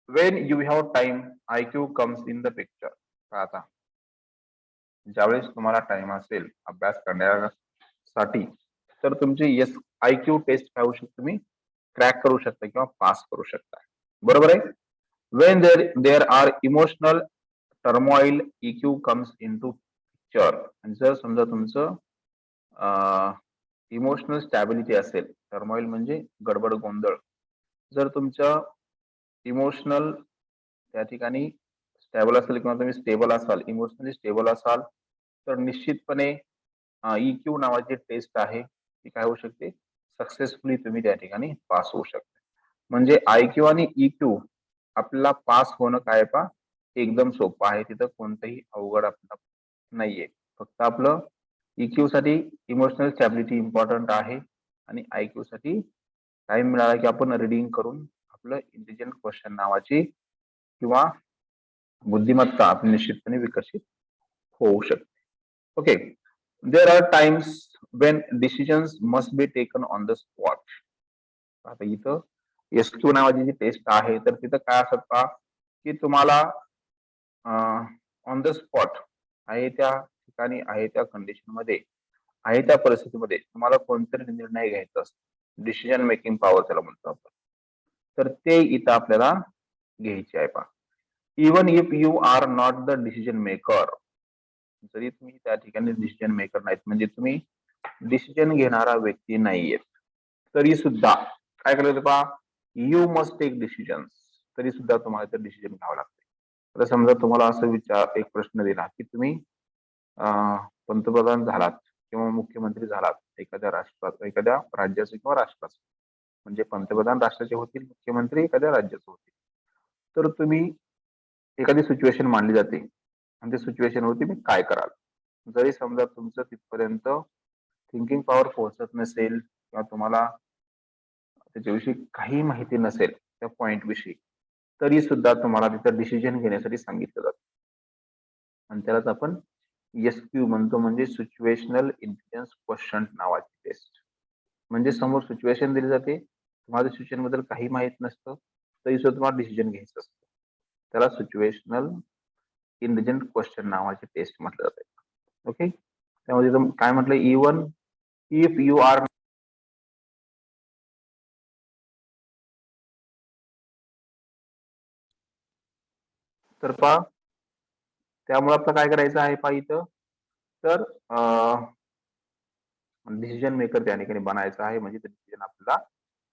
Wien you have time IQ comes in the picture. आता ज्यावेळेस तुम्हाला टाइम असेल अभ्यास करण्यासाठी, तर तुमची IQ टेस्ट काय होऊ शकते, तुम्ही क्रॅक करू शकता किंवा पास करू शकता. बरोबर आहे. When there are emotional turmoil EQ comes into picture. आणि जर समजा तुमचं इमोशनल स्टॅबिलिटी असेल, टर्मोइल म्हणजे गडबड गोंधळ, जर तुमचं इमोशनल त्या ठिकाणी स्टेबल असेल किंवा तुम्ही स्टेबल असाल, इमोशनली स्टेबल असाल, तर निश्चितपणे EQ नावाची टेस्ट आहे ती काय होऊ शकते, सक्सेसफुली तुम्ही त्या ठिकाणी पास होऊ शकता. म्हणजे IQ आणि EQ आपल्याला पास होणं काय पा एकदम सोपं आहे. तिथं कोणतंही अवघड आपलं नाहीये. फक्त आपलं EQ साठी इमोशनल स्टॅबिलिटी इम्पॉर्टंट आहे, आणि IQ साठी टाइम मिळाला की आपण रिडिंग करून आपलं इंटेलिजंट क्वेश्चन नावाची किंवा बुद्धिमत्ता आपली निश्चितपणे विकसित होऊ शकते. Okay, there are times Wien decisions must be taken on the spot. आता इथं SQ नावाची जी टेस्ट आहे, तर तिथं काय असत पहा, की तुम्हाला ऑन द स्पॉट आहे त्या ठिकाणी, आहे त्या कंडिशन मध्ये, आहे त्या परिस्थितीमध्ये तुम्हाला कोणतरी निर्णय घ्यायचा असतो. डिसिजन मेकिंग पॉवर त्याला म्हणतो आपण. तर ते इथं आपल्याला घ्यायचे आहे पहा. Even if you are not the decision maker, जरी तुम्ही त्या ठिकाणी डिसिजन मेकर नाहीत, म्हणजे तुम्ही डिसिजन घेणारा व्यक्ती नाहीयेत, तरी सुद्धा काय करायचं पहा, यू मस्ट टेक डिसिजन. तरी सुद्धा तुम्हाला ते डिसिजन घ्यावं लागते. तर समजा तुम्हाला असं एक प्रश्न दिला की तुम्ही पंतप्रधान झालात, किंवा मुख्यमंत्री झालात एखाद्या राष्ट्रात, एखाद्या राज्याचे किंवा राष्ट्राचे, म्हणजे पंतप्रधान राष्ट्राचे होतील, मुख्यमंत्री एखाद्या राज्याचे होतील, तर तुम्ही एखादी सिच्युएशन मांडली जाते आणि त्या सिच्युएशनवर तुम्ही काय कराल. जरी समजा तुमचं तिथपर्यंत थिंकिंग पॉवर पोहोचत नसेल किंवा तुम्हाला त्याच्याविषयी काही माहिती नसेल त्या पॉइंट विषयी, तरी सुद्धा तुम्हाला तिथं डिसिजन घेण्यासाठी सांगितलं जातं आणि त्यालाच आपण SQ म्हणतो, म्हणजे सिच्युएशनल इंटेलिजन्स क्वेश्चन नावाची टेस्ट. म्हणजे समोर सिच्युएशन दिली जाते, तुम्हाला सिच्युएशन बद्दल काही माहित नसतं, तरी सुद्धा तुम्हाला डिसिजन घ्यायचं असतं. त्याला सिच्युएशनल इंटेलिजन्स क्वेश्चन नावाची टेस्ट म्हटलं जाते. ओके, त्यामध्ये इथं काय म्हटलं, इवन इफ यू आर, तर पहा त्यामुळे आपलं काय करायचं आहे पहा इथं, तर डिसिजन मेकर त्या ठिकाणी बनायचं आहे, म्हणजे डिसिजन आपल्याला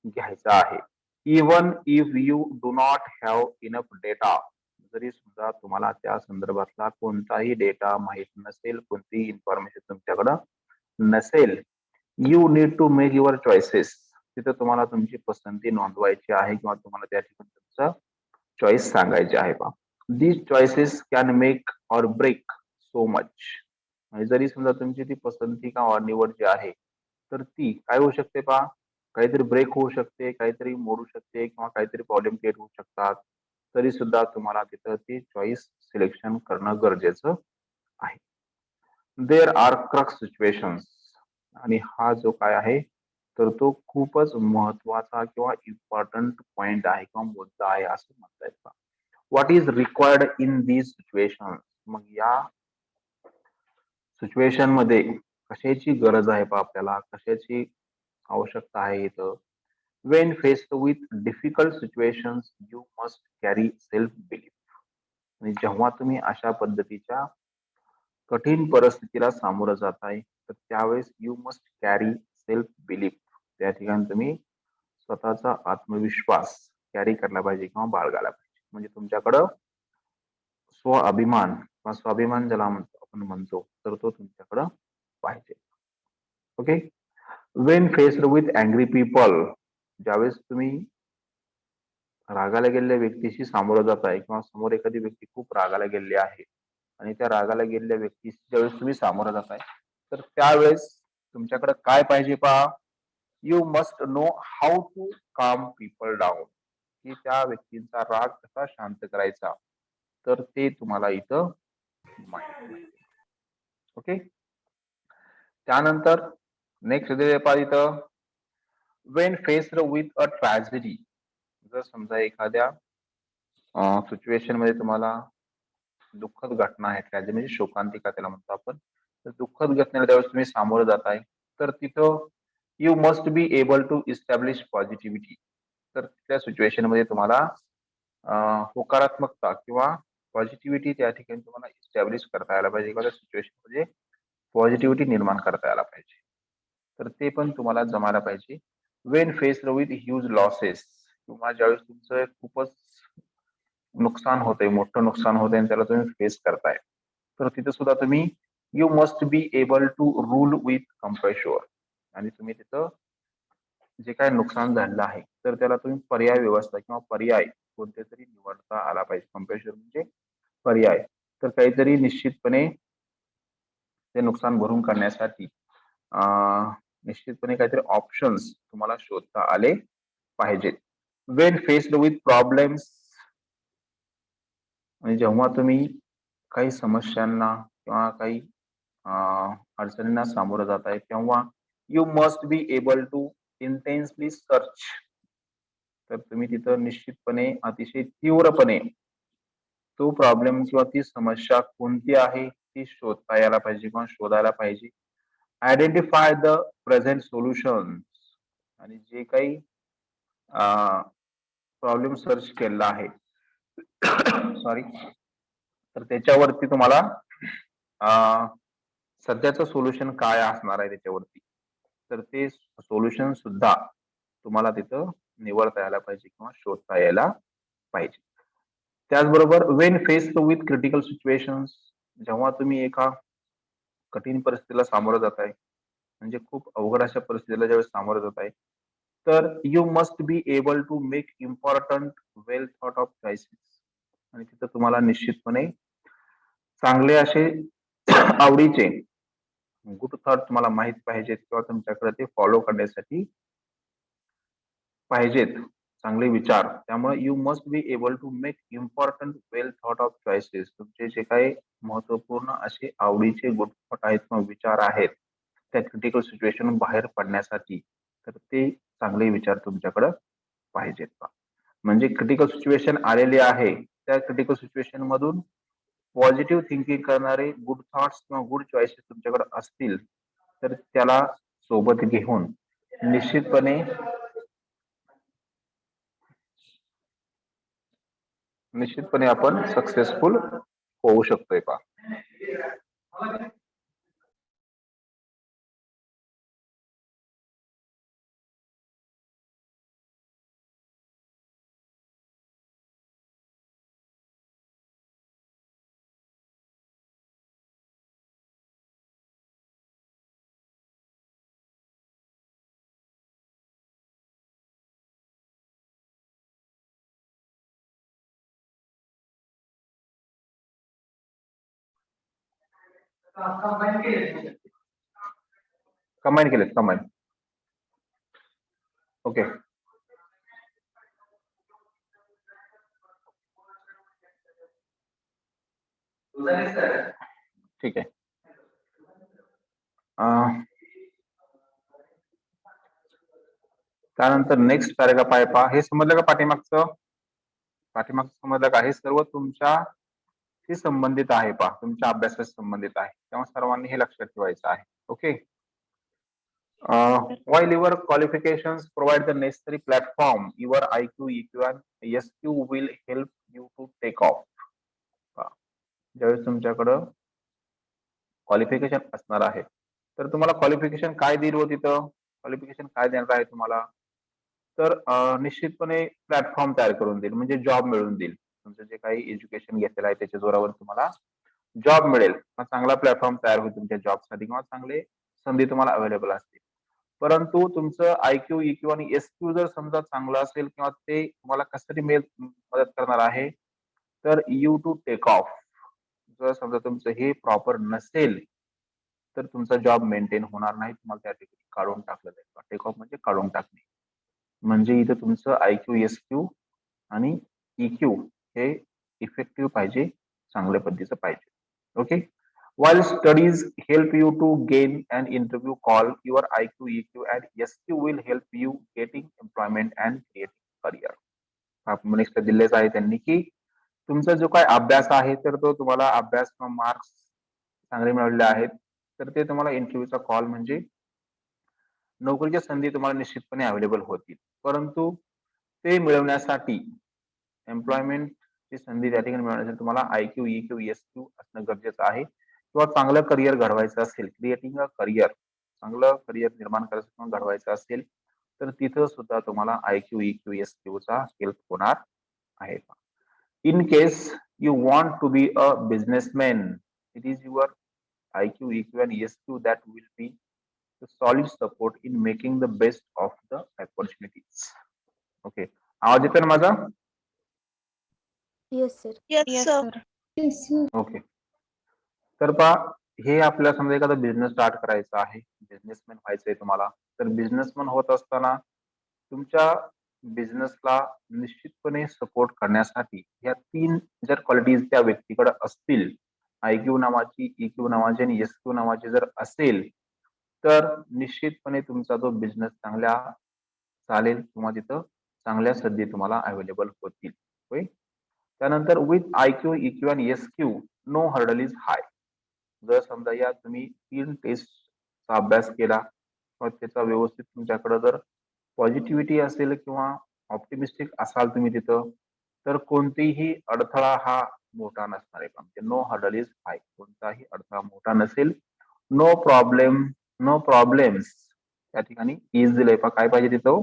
घ्यायचा आहे. Even if you do not have enough data, जरी सुद्धा तुम्हाला त्या संदर्भातला कोणताही डेटा माहित नसेल, कोणतीही इन्फॉर्मेशन तुमच्याकडं नसेल, you need to make your choices. तिथं तुम्हाला तुमची पसंती नोंदवायची आहे किंवा तुम्हाला त्या ठिकाणी तुमचं चॉईस सांगायचे आहे पहा. These choices can make or break so much. म्हणजे जरी समजा तुमची ती पसंती किंवा निवड जी आहे, तर ती काय होऊ शकते पहा, काहीतरी ब्रेक होऊ शकते, काहीतरी मोडू शकते किंवा काहीतरी प्रॉब्लेम क्रिएट होऊ शकतात, तरी सुद्धा तुम्हाला तिथं ती चॉईस सिलेक्शन करणं गरजेचं आहे. देर आर क्रक्स सिच्युएशन्स, आणि हा जो काय आहे तर तो खूपच महत्वाचा किंवा इम्पॉर्टंट पॉइंट आहे किंवा मुद्दा आहे असं म्हणता येतं. What is required in these situation, मग या सिच्युएशन मध्ये कशाची गरज आहे पहा आपल्याला, कशाची आवश्यकता आहे इथं. Wien faced with difficult situations you must carry self belief. आणि जेव्हा तुम्ही अशा पद्धतीच्या कठीण परिस्थितीला सामोरं जाताय, तर त्यावेळेस you must carry self belief. त्या ठिकाणी तुम्ही स्वतःचा आत्मविश्वास कॅरी करायला पाहिजे किंवा बाळगायला पाहिजे. म्हणजे तुमच्याकडं स्वाभिमान किंवा स्वाभिमान ज्याला आपण म्हणतो, तर तो तुमच्याकडं पाहिजे. Okay, Wien faced with angry people, ज्यावेळेस तुम्ही रागाला गेलेल्या व्यक्तीशी सामोरं जात आहे किंवा समोर एखादी व्यक्ती खूप रागाला गेलेली आहे आणि त्या रागाला गेलेल्या व्यक्तीशी ज्यावेळेस तुम्ही सामोरं जात आहे, तर त्यावेळेस तुमच्याकडे काय पाहिजे पहा, you must know how to calm people down, की त्या व्यक्तींचा राग कसा शांत करायचा, तर ते तुम्हाला इथं माहित नाही. ओके, त्यानंतर नेक्स्ट पहा इथं, Wien faced with a tragedy. जर समजा एखाद्या सिच्युएशन मध्ये तुम्हाला दुःखद घटना आहे, ट्रॅजेडी म्हणजे शोकांतिका त्याला म्हणतो आपण, तर दुःखद घटनेला त्यावेळेस तुम्ही सामोरं जाताय, तर तिथं you must be able to establish positivity. तर त्या सिच्युएशन मध्ये तुम्हाला होकारात्मकता किंवा पॉझिटिव्हिटी त्या ठिकाणी तुम्हाला इस्टॅब्लिश करता यायला पाहिजे, किंवा त्या सिच्युएशन मध्ये पॉझिटिव्हिटी निर्माण करता यायला पाहिजे, तर ते पण तुम्हाला जमायला पाहिजे. Wien faced with huge losses, किंवा ज्यावेळेस तुमचं खूपच नुकसान होतंय, मोठं नुकसान होतंय आणि त्याला तुम्ही फेस करताय, तर तिथे सुद्धा तुम्ही you must be able to rule with compressor. आणि तुम्ही तिथं जे काय नुकसान झालेलं आहे, तर त्याला तुम्ही पर्याय व्यवस्था किंवा पर्याय कोणते तरी निवडता आला पाहिजे. कम्प्रेशर म्हणजे पर्याय, तर काहीतरी निश्चितपणे ते नुकसान भरून काढण्यासाठी निश्चितपणे काहीतरी ऑप्शन्स तुम्हाला शोधता आले पाहिजेत. वेन फेस्ड विथ प्रॉब्लेम्स, आणि जेव्हा तुम्ही काही समस्यांना किंवा काही अडचणींना सामोरं जात आहे, तेव्हा you must be able to intensely search. तर तुम्ही तिथं निश्चितपणे अतिशय तीव्रपणे तो प्रॉब्लेम किंवा ती समस्या कोणती आहे ती शोधता यायला पाहिजे किंवा शोधायला पाहिजे. आयडेंटिफाय द प्रेझेंट सोल्युशन, आणि जे काही प्रॉब्लेम सर्च केलेला आहे सॉरी, तर त्याच्यावरती तुम्हाला सध्याचं सोल्युशन काय असणार आहे त्याच्यावरती, तर ते सोल्युशन सुद्धा तुम्हाला तिथं निवडता यायला पाहिजे किंवा शोधता यायला पाहिजे. त्याचबरोबर Wien faced with critical situations, जेव्हा तुम्ही एका कठीण परिस्थितीला सामोरं जाताय, म्हणजे खूप अवघड अशा परिस्थितीला ज्यावेळेस सामोरं जात आहे, तर you must be able to make important well thought of choices. आणि तिथं तुम्हाला निश्चितपणे चांगले असे आवडीचे गुड थॉट तुम्हाला माहित पाहिजेत किंवा तुमच्याकडे ते फॉलो करण्यासाठी पाहिजेत चांगले विचार. त्यामुळे you must be able to make important well thought of choices. तुमचे जे काही महत्वपूर्ण असे आवडीचे गुड थॉट आहेत किंवा विचार आहेत त्या क्रिटिकल सिच्युएशन बाहेर पडण्यासाठी, तर ते चांगले विचार तुमच्याकडे पाहिजेत का. म्हणजे क्रिटिकल सिच्युएशन आलेली आहे, त्या क्रिटिकल सिच्युएशन मधून पॉझिटिव्ह थिंकिंग करणारे गुड थॉट्स किंवा गुड चॉईसेस तुमच्याकडे असतील, तर त्याला सोबत घेऊन निश्चितपणे निश्चितपणे आपण सक्सेसफुल होऊ शकतोय पहा. कंबाईन केलेत कंबाईन. ओके. ठीक आहे. त्यानंतर नेक्स्ट पॅराग्राफ आहे पहा. हे समजलं का पाठीमागचं? पाठीमागचं समजलं का? हे सर्व तुमच्याशी संबंधित आहे पहा, तुमच्या अभ्यासाशी संबंधित आहे. तेव्हा सर्वांनी हे लक्षात ठेवायचं आहे. Okay. While your qualifications provide the necessary platform, your IQ, EQ and SQ will help you to take off. ज्यावेळेस तुमच्याकडं क्वालिफिकेशन असणार आहे, तर तुम्हाला क्वालिफिकेशन काय दिलं होतं तिथं? क्वालिफिकेशन काय देणार आहे तुम्हाला? तर निश्चितपणे प्लॅटफॉर्म तयार करून देईल, म्हणजे जॉब मिळवून देईल. तुमचं जे काही एज्युकेशन घेतलेलं आहे त्याच्या जोरावर तुम्हाला जॉब मिळेल. चांगला प्लॅटफॉर्म तयार होईल तुमच्या जॉबसाठी किंवा चांगले संधी तुम्हाला अवेलेबल असतील. परंतु तुमचं IQ, EQ आणि SQ जर समजा चांगलं असेल किंवा ते तुम्हाला कशासाठी मदत करणार आहे, तर यू टू टेक ऑफ. जर समजा तुमचं हे प्रॉपर नसेल, तर तुमचा जॉब मेंटेन होणार नाही. तुम्हाला त्या ठिकाणी काढून टाकलं जाईल. टेक ऑफ म्हणजे काढून टाकणे. म्हणजे इथं तुमचं IQ, SQ आणि EQ हे इफेक्टिव्ह पाहिजे, चांगल्या पद्धतीचं पाहिजे. Okay. While studies help you to gain an interview call, your IQ, EQ and SQ will help you getting employment and creating career. आपण नेक्स्ट दिलेच आहे त्यांनी की तुमचा जो काय अभ्यास आहे, तर तो तुम्हाला अभ्यास किंवा मार्क्स चांगले मिळालेले आहेत, तर ते तुम्हाला इंटरव्ह्यूचा कॉल म्हणजे नोकरीच्या संधी तुम्हाला निश्चितपणे अवेलेबल होतील. परंतु ते मिळवण्यासाठी एम्प्लॉयमेंटची संधी त्या ठिकाणी मिळवण्यासाठी तुम्हाला IQ, EQ, SQ असणं गरजेचं आहे. किंवा चांगलं करिअर घडवायचं असेल, क्रिएटिंग अ करिअर, चांगलं करिअर निर्माण करायचं किंवा घडवायचं असेल, तर तिथं सुद्धा तुम्हाला IQ, EQ, SQ चा हेल्प होणार आहे. In case you want to be a businessman, it is your IQ, EQ and SQ that will be the solid support in making the best of the opportunities. Okay. आवाज येतोय ना माझा? Yes sir. Yes, sir. Okay. तर पहा, हे आपल्याला समजा एखादा बिझनेस स्टार्ट करायचा आहे, बिझनेसमॅन व्हायचंय तुम्हाला, तर बिझनेसमॅन होत असताना तुमच्या बिझनेसला निश्चितपणे सपोर्ट करण्यासाठी या 3 जर क्वालिटीज त्या व्यक्तीकडे असतील, IQ नावाची, EQ नावाची आणि SQ नावाची जर असेल, तर निश्चितपणे तुमचा तो बिझनेस चांगल्या चालेल किंवा तिथं चांगल्या संधी तुम्हाला अवेलेबल होतील. होय. त्यानंतर विथ IQ, EQ आणि SQ no hurdle is hi. जर समजा या तुम्ही 3 टेस्टचा अभ्यास केला किंवा त्याचा व्यवस्थित तुमच्याकडे जर पॉझिटिव्हिटी असेल किंवा ऑप्टिमिस्टिक असाल तुम्ही तिथं, तर कोणतीही अडथळा हा मोठा नसणार आहे. म्हणजे नो हर्डल इज हाय. कोणताही अडथळा मोठा नसेल. No problem, no problems. त्या ठिकाणी इज दिलंय पहा, काय पाहिजे तिथं?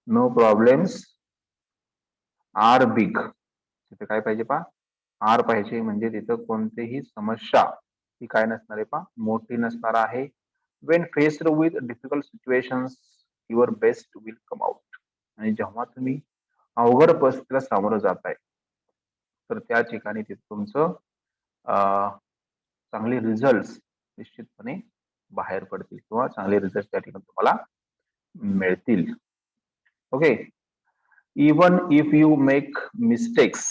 No problems are big. तिथे काय पाहिजे पहा? आर पाहिजे. म्हणजे तिथं कोणतीही समस्या ही काय नसणार आहे पहा, मोठी नसणार आहे. Wien faced with difficult situations your best will come out. आणि जेव्हा तुम्ही अवघड परिस्थितीला सामोरं जाताय तर त्या ठिकाणी ते तुमचं चांगले रिझल्ट निश्चितपणे बाहेर पडतील किंवा चांगले रिझल्ट त्या ठिकाणी तुम्हाला मिळतील. Okay. Even if you make mistakes,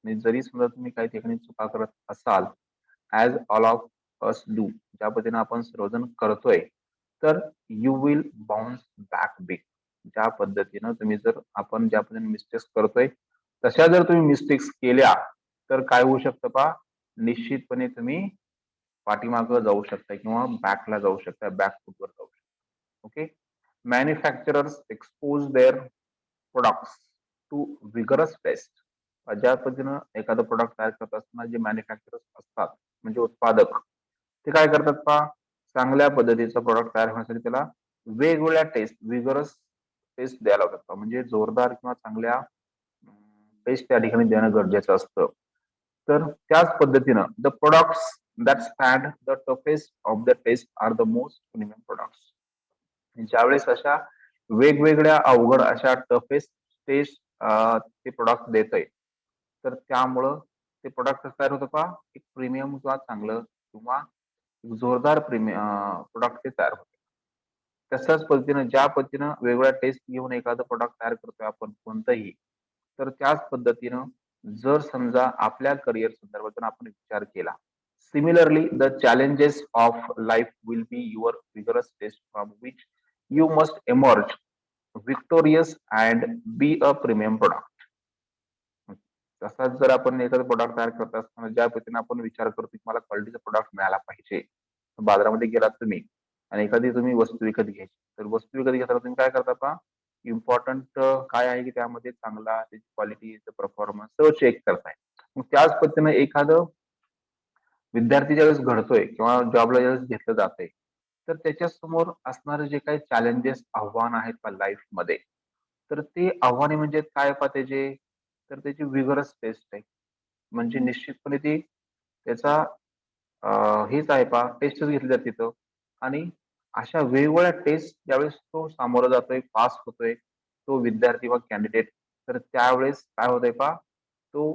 आणि जरी समजा तुम्ही काही ठिकाणी चुका करत असाल, as all of us do, ज्या पद्धतीने आपण सर्वजण करतोय, तर you will bounce back big. ज्या पद्धतीनं तुम्ही जर आपण ज्या पद्धतीने मिस्टेक्स करतोय तशा जर तुम्ही मिस्टेक्स केल्या तर काय होऊ शकतं पहा, निश्चितपणे तुम्ही पाठीमागं जाऊ शकता किंवा बॅकला जाऊ शकता, बॅक फुटवर जाऊ शकता. Okay. Manufacturers expose their products to vigorous test. ज्या पद्धतीनं एखादं प्रोडक्ट तयार करत असताना जे मॅन्युफॅक्चरर्स असतात म्हणजे उत्पादक, ते काय करतात पहा, चांगल्या पद्धतीचा प्रोडक्ट तयार होण्यासाठी त्याला वेगवेगळ्या टेस्ट, विगरस टेस्ट द्यायला लागतात. म्हणजे जोरदार किंवा चांगल्या टेस्ट त्या ठिकाणी देणं गरजेचं असतं. तर त्याच पद्धतीनं the products that stand the toughest of the test are the most premium products. ज्यावेळेस अशा वेगवेगळ्या अवघड अशा टफेस्ट टेस्ट ते प्रोडक्ट देतंय, तर त्यामुळं ते प्रोडक्ट तयार होतं पहा, एक प्रीमियम किंवा चांगलं किंवा जोरदार प्रोडक्ट ते तयार होते. तशाच पद्धतीनं ज्या पद्धतीनं वेगवेगळ्या टेस्ट घेऊन एखादं प्रोडक्ट तयार करतोय आपण कोणतंही, तर त्याच पद्धतीनं जर समजा आपल्या करिअर संदर्भात आपण विचार केला, similarly the challenges of life will be your vigorous test from which you must emerge victorious and be a premium product. तसाच जर आपण एखादं प्रोडक्ट तयार करत असताना ज्या पद्धतीने आपण विचार करतो की मला क्वालिटीचा प्रोडक्ट मिळाला पाहिजे, बाजारामध्ये गेलात तुम्ही आणि एखादी तुम्ही वस्तू विकत घ्यायची, तर वस्तू विकत घेताना तुम्ही काय करता पहा, इम्पॉर्टंट काय आहे की त्यामध्ये चांगला त्याची क्वालिटी, परफॉर्मन्स सगळं चेक करताय. मग त्याच पद्धतीने एखादं विद्यार्थी ज्यावेळेस घडतोय किंवा जॉबला ज्यावेळेस घेतलं जातंय, तर त्याच्या समोर असणारे जे काही चॅलेंजेस, आव्हान आहेत का लाईफ मध्ये, तर ते आव्हाने म्हणजे काय पहा त्याचे, तर त्याची विगरस टेस्ट आहे. म्हणजे निश्चितपणे ती त्याचा हेच आहे पहा, टेस्टच घेतली जाते तिथं. आणि अशा वेगवेगळ्या टेस्ट ज्यावेळेस तो सामोरा जातोय, पास होतोय तो विद्यार्थी व कॅन्डिडेट, तर त्यावेळेस काय होतंय पहा, तो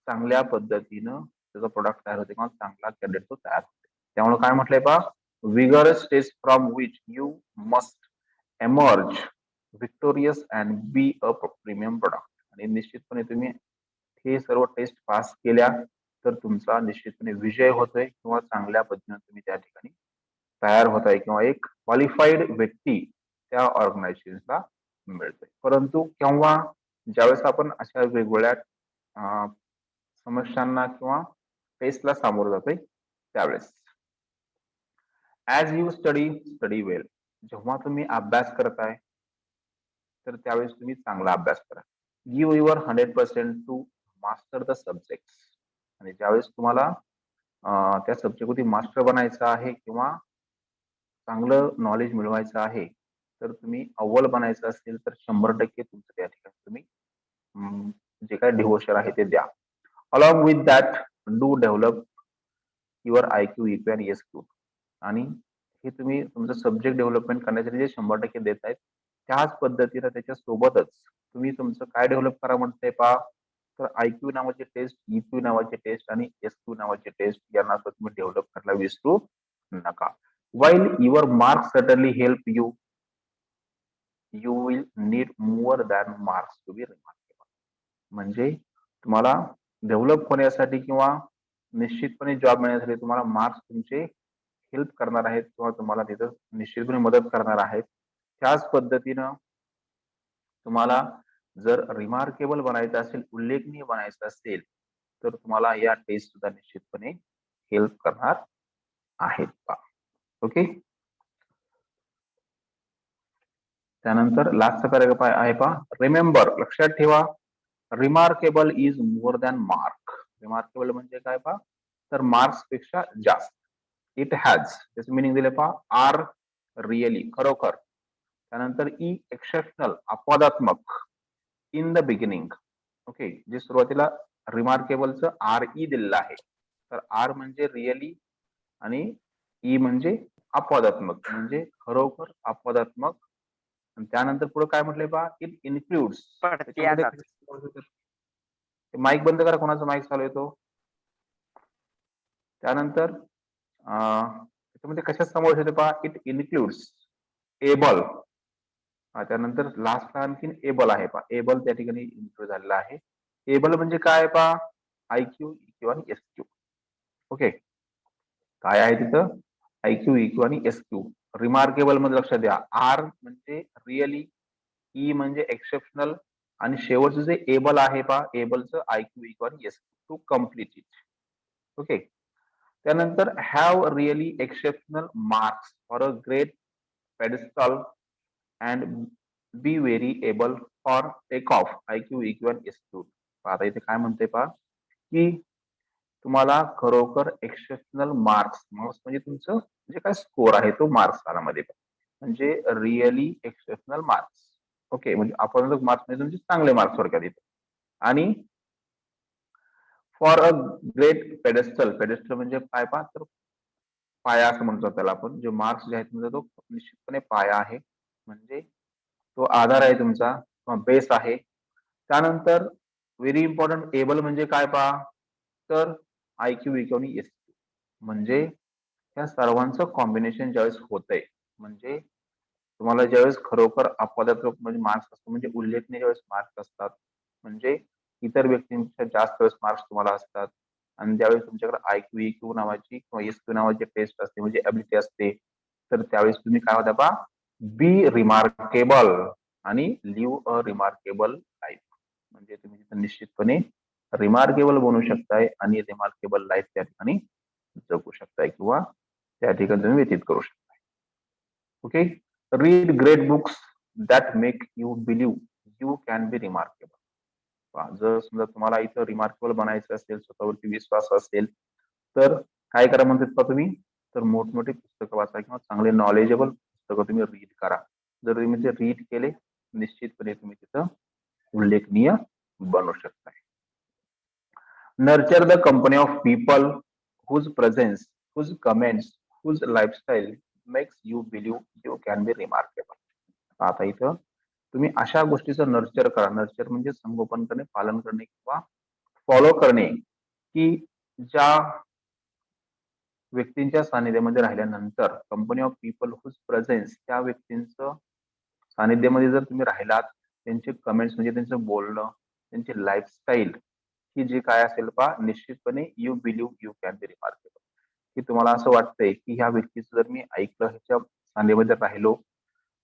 चांगल्या पद्धतीनं त्याचा प्रोडक्ट तयार होते किंवा चांगला कॅन्डिडेट तो तयार होतो. त्यामुळे काय म्हटलंय पहा, vigorous test from which you must emerge victorious and be a premium product. आणि निश्चितपणे तुम्ही हे सर्व टेस्ट पास केल्या तर तुमचा निश्चितपणे विजय होतोय किंवा चांगल्या पद्धतीने तुम्ही त्या ठिकाणी तयार होत आहे किंवा एक क्वालिफाईड व्यक्ती त्या ऑर्गनायझेशनला मिळतोय. परंतु केव्हा, ज्यावेळेस आपण अशा वेगवेगळ्या समस्यांना किंवा टेस्टला सामोरं जातोय त्यावेळेस. ऍज यू स्टडी वेल. जेव्हा तुम्ही अभ्यास करताय तर त्यावेळेस तुम्ही चांगला अभ्यास करा. Give your 100% to master the subject. आणि ज्यावेळेस तुम्हाला त्या सब्जेक्टवरती मास्टर बनायचं आहे किंवा चांगलं नॉलेज मिळवायचं आहे, तर तुम्ही अव्वल बनायचं असेल तर 100% तुमचं त्या ठिकाणी तुम्ही जे काही डिव्होशन आहे ते द्या. Along with that do develop your IQ, EQ आणि SQ. आणि हे तुम्ही तुमचं सब्जेक्ट डेव्हलपमेंट करण्यासाठी जे 100% देत आहेत, त्याच पद्धतीनं त्याच्या सोबतच तुम्ही तुमचं काय डेव्हलप करा म्हणते पहा, तर IQ नावाची टेस्ट, EQ नावाची टेस्ट आणि SQ नावाची टेस्ट यांना तर तुम्ही डेव्हलप करायला विसरू नका. While your marks certainly help you, you will need more than marks to be remarkable. म्हणजे तुम्हाला डेव्हलप होण्यासाठी किंवा निश्चितपणे जॉब मिळण्यासाठी तुम्हाला मार्क्स तुमचे हेल्प करणार आहेत किंवा तुम्हाला तिथं निश्चितपणे मदत करणार आहेत. त्याच पद्धतीनं तुम्हाला जर रिमार्केबल बनायचं असेल, उल्लेखनीय बनायचं असेल, तर तुम्हाला या टेस्ट सुद्धा निश्चितपणे हेल्प करणार आहेत. ओके. त्यानंतर लास्टचा पॅराग्राफ आहे पहा, रिमेंबर, लक्षात ठेवा, remarkable is more than mark. Remarkable म्हणजे काय पहा, तर मार्क्स पेक्षा जास्त. इट हॅज, त्याचं मिनिंग दिले पहा, आर रिअली, खरोखर. त्यानंतर ई एक्सेप्शनल, अपवादात्मक, इन द बिगिनिंग. ओके. जे सुरुवातीला रिमार्केबलचं RE दिलेलं आहे, तर आर म्हणजे रिअली आणि ई म्हणजे अपवादात्मक म्हणजे खरोखर अपवादात्मक. आणि त्यानंतर पुढे काय म्हटलंय पहा, इट इन्क्लुड्स. त्याच्यामध्ये माईक बंद करा, कोणाचा माईक चालू येतो. त्यानंतर त्याच्यामध्ये कशात समावेश होते पहा, इट इन्क्लुड्स एबल. त्यानंतर लास्टला आणखीन एबल आहे पहा, एबल त्या ठिकाणी इन्क्लूड झालेला आहे. एबल म्हणजे काय पहा, IQ, EQ आणि SQ. ओके, काय आहे तिथं, IQ, EQ आणि SQ. रिमार्केबल मध्ये लक्षात द्या, R म्हणजे रिअली, E म्हणजे एक्सेप्शनल आणि शेवटचं जे एबल आहे पहा, एबलचं IQ, EQ आणि SQ to complete it. Okay, त्यानंतर have really exceptional marks for a great pedestal and be very able for take off IQ, EQ आणि SQ. आता इथे काय म्हणते पहा, की तुम्हाला खरोखर एक्सेप्शनल मार्क्स म्हणजे तुमचं जे काय स्कोर आहे तो मार्क्स मध्ये, म्हणजे रिअली एक्सेप्शनल मार्क्स. ओके, म्हणजे आपण मार्क्स म्हणजे तुमचे चांगले मार्क्स थोडक्यात इथे. आणि for a great pedestal, pedestal म्हणजे काय पहा, तर पाया असं म्हणतो त्याला आपण. जे मार्क्स जे आहेत म्हणजे तो निश्चितपणे पाया आहे, म्हणजे तो आधार आहे तुमचा, बेस आहे. त्यानंतर व्हेरी इम्पॉर्टंट, एबल म्हणजे काय पहा, तर IQ, EQ आणि SQ म्हणजे या सर्वांचं कॉम्बिनेशन ज्यावेळेस होतंय, म्हणजे तुम्हाला ज्यावेळेस खरोखर अपवादात्मक म्हणजे मार्क्स असतात, म्हणजे उल्लेखनीय ज्यावेळेस मार्क्स असतात, म्हणजे इतर व्यक्तींपेक्षा जास्त वेळेस मार्क्स तुम्हाला असतात. आणि ज्यावेळेस तुमच्याकडे IQ, EQ नावाची किंवा SQ नावाची टेस्ट असते, म्हणजे ॲबिलिटी असते, तर त्यावेळेस तुम्ही काय होता पहा, बी रिमार्केबल आणि लिव्ह अ रिमार्केबल लाईफ. म्हणजे तुम्ही तिथं निश्चितपणे रिमार्केबल बनू शकताय आणि रिमार्केबल लाईफ त्या ठिकाणी जगू शकताय किंवा त्या ठिकाणी तुम्ही व्यतीत करू शकताय. Okay, read great books that make you believe you can be remarkable. जर समजा तुम्हाला इथं रिमार्केबल बनायचं असेल, स्वतःवरती विश्वास असेल, तर काय करा म्हणतात का तुम्ही, तर मोठमोठी पुस्तकं वाचा किंवा चांगले नॉलेजेबल पुस्तकं तुम्ही रीड करा. जर तुम्ही ते रीड केले, निश्चितपणे तुम्ही तिथं उल्लेखनीय बनू शकताय. Nurture the company of people whose presence, whose comments, whose lifestyle makes you believe you can be remarkable. आता इथं तुम्ही अशा गोष्टीचं नर्चर करा. नर्चर म्हणजे संगोपन करणे, पालन करणे किंवा फॉलो करणे, की ज्या व्यक्तींच्या सानिध्यामध्ये राहिल्यानंतर, company of people whose presence, त्या व्यक्तींचं सानिध्यामध्ये जर तुम्ही राहिलात, त्यांचे कमेंट्स म्हणजे त्यांचं बोलणं, त्यांची लाईफस्टाईल ही जी काय असेल पहा, निश्चितपणे you believe you can be remarkable, की तुम्हाला असं वाटतंय की ह्या व्यक्तीचं जर मी ऐकलं, ह्याच्या सानिध्यामध्ये राहिलो,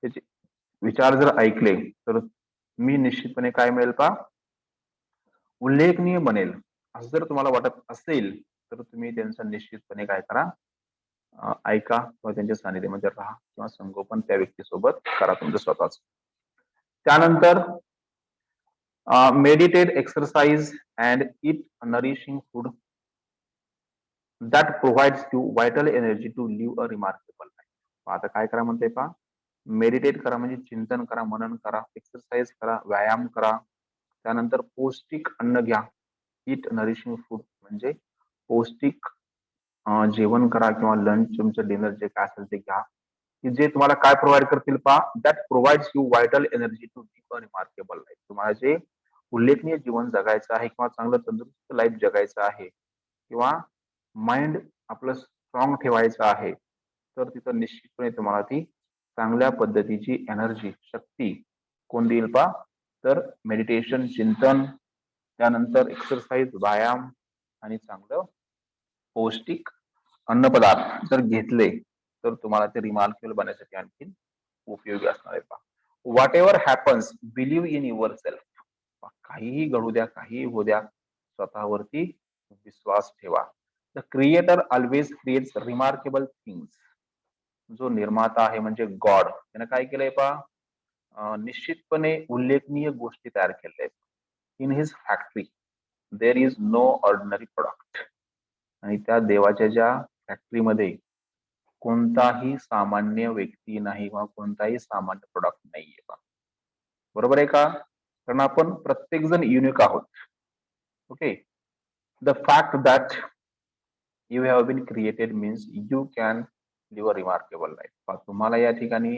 त्याचे विचार जर ऐकले, तर मी निश्चितपणे काय मिळेल पहा, उल्लेखनीय बनेल. असं जर तुम्हाला वाटत असेल, तर तुम्ही त्यांचं निश्चितपणे काय करा, ऐका किंवा त्यांच्या सानिध्यामध्ये राहा किंवा संगोपन त्या व्यक्तीसोबत करा तुमचं स्वतःच. त्यानंतर meditate, exercise and eat nourishing food that provides you vital energy to live a remarkable life. आता काय करा म्हणते पहा, मेडिटेट करा म्हणजे चिंतन करा, मनन करा, एक्सरसाइज करा, व्यायाम करा, त्यानंतर पौष्टिक अन्न घ्या, इट नरिशिंग फूड म्हणजे पौष्टिक जेवण करा किंवा लंच, तुमचं डिनर जे काय असेल ते घ्या, की जे तुम्हाला काय प्रोव्हाइड करतील पहा, that provides you vital energy to live a remarkable life. तुम्हाला जे उल्लेखनीय जीवन जगायचं आहे किंवा चांगलं तंदुरुस्त लाईफ जगायचं आहे किंवा माइंड आपलं स्ट्रॉंग ठेवायचं आहे, तर तिथं निश्चितपणे तुम्हाला ती चांगल्या पद्धतीची एनर्जी, शक्ती कोण देईल पहा, तर मेडिटेशन, चिंतन, त्यानंतर एक्सरसाइज, व्यायाम आणि चांगलं पौष्टिक अन्नपदार्थ जर घेतले, तर तुम्हाला ते रिमार्केबल बनण्यासाठी आणखी उपयोगी असणार आहे पहा. What ever happens, believe in your self. काहीही घडू द्या, काहीही होऊ द्या, स्वतःवरती विश्वास ठेवा. The creator always creates remarkable things. जो निर्माता आहे म्हणजे गॉड, त्याने काय केलंय पहा, निश्चितपणे उल्लेखनीय गोष्टी तयार केल्या आहेत. In his factory there is no ordinary product. आणि त्या देवाच्या ज्या फॅक्टरीमध्ये कोणताही सामान्य व्यक्ती नाही किंवा कोणताही सामान्य प्रोडक्ट नाहीये पहा. बरोबर आहे का? कारण आपण प्रत्येक जण युनिक आहोत. Okay, the fact that you have been created means you can live a remarkable life. तुम्हाला या ठिकाणी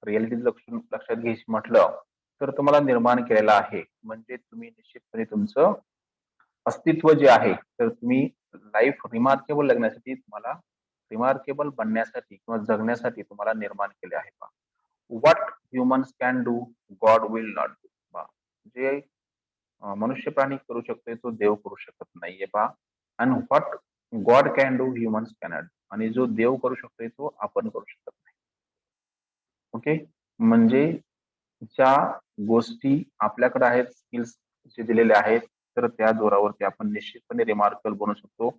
रिअलिटी लक्षात घ्यायची म्हटलं तर तुम्हाला निर्माण केलेलं आहे म्हणजे तुम्ही निश्चितपणे तुमचं अस्तित्व जे आहे तर तुम्ही लाईफ रिमार्केबल लागण्यासाठी तुम्हाला रिमार्केबल बनण्यासाठी किंवा जगण्यासाठी तुम्हाला निर्माण केले आहे पहा. What humans can do God will not do. पहा जे मनुष्य प्राणी करू शकतोय तो देव करू शकत नाहीये पहा. आणि what God can do humans cannot. आणि जो देव करू शकतोय तो आपण करू शकत नाही. ओके. म्हणजे ज्या गोष्टी आपल्याकडे आहेत स्किल्स जे दिलेले आहेत तर त्या जोरावरती आपण निश्चितपणे रिमार्केबल बनू शकतो.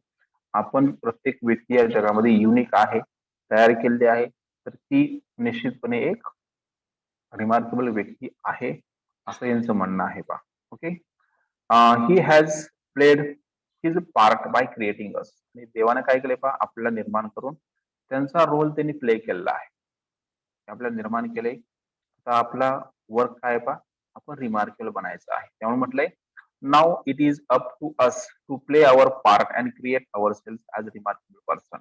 आपण प्रत्येक व्यक्ती या जगामध्ये युनिक आहे, तयार केलेली आहे तर ती निश्चितपणे एक रिमार्केबल व्यक्ती आहे असं यांचं म्हणणं आहे पहा. Okay. He has played his part by creating us. आणि देवाने काय केलंय पहा आपल्याला निर्माण करून त्यांचा रोल त्यांनी प्ले केलेला आहे. आपल्याला निर्माण केले तर आपला वर्क काय पहा आपण रिमार्केबल बनायचं आहे. त्यामुळे म्हटलंय now it is up to us to play our part and create our self as remarkable person.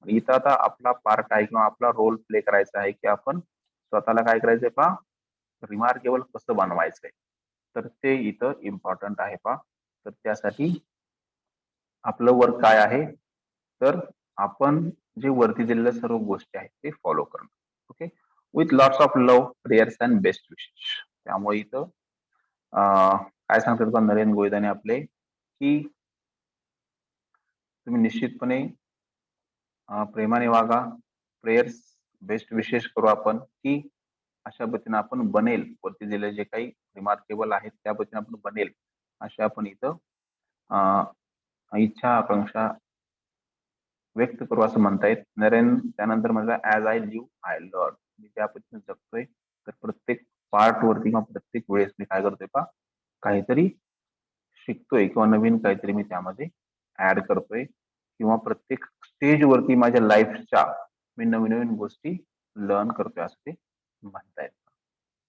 इथं आता आपला पार्ट आहे किंवा आपला रोल प्ले करायचा आहे की आपण स्वतःला काय करायचंय पहा रिमार्केबल कसं बनवायचंय तर ते इथं इम्पॉर्टंट आहे पहा. तर त्यासाठी आपलं वर्क काय आहे तर आपण जे वरती दिलेल्या सर्व गोष्टी आहेत ते फॉलो करणं. Okay. With lots of love prayers and best wishes. त्यामुळे इथं काय सांगतात नरेंद्र गोविंदाने आपले की तुम्ही निश्चितपणे प्रेमाने वागा, प्रेयर्स बेस्ट विशेष करू आपण की अशा पद्धतीने आपण बनेल वरती दिलेले जे काही रिमार्केबल आहेत त्या पद्धतीने आपण बनेल अशा आपण इथं इच्छा आकांक्षा व्यक्त करू असं म्हणतायत. नरेंद्र त्यानंतर म्हटलं as I live I learn. मी त्या पद्धतीने जगतोय तर प्रत्येक पार्ट वरती किंवा प्रत्येक वेळेस मी काय करतोय पहा काहीतरी शिकतोय किंवा नवीन काहीतरी मी त्यामध्ये ऍड करतोय किंवा प्रत्येक स्टेज वरती माझ्या लाईफच्या मी नवीन नवीन गोष्टी लर्न करतोय असं ते म्हणतायत.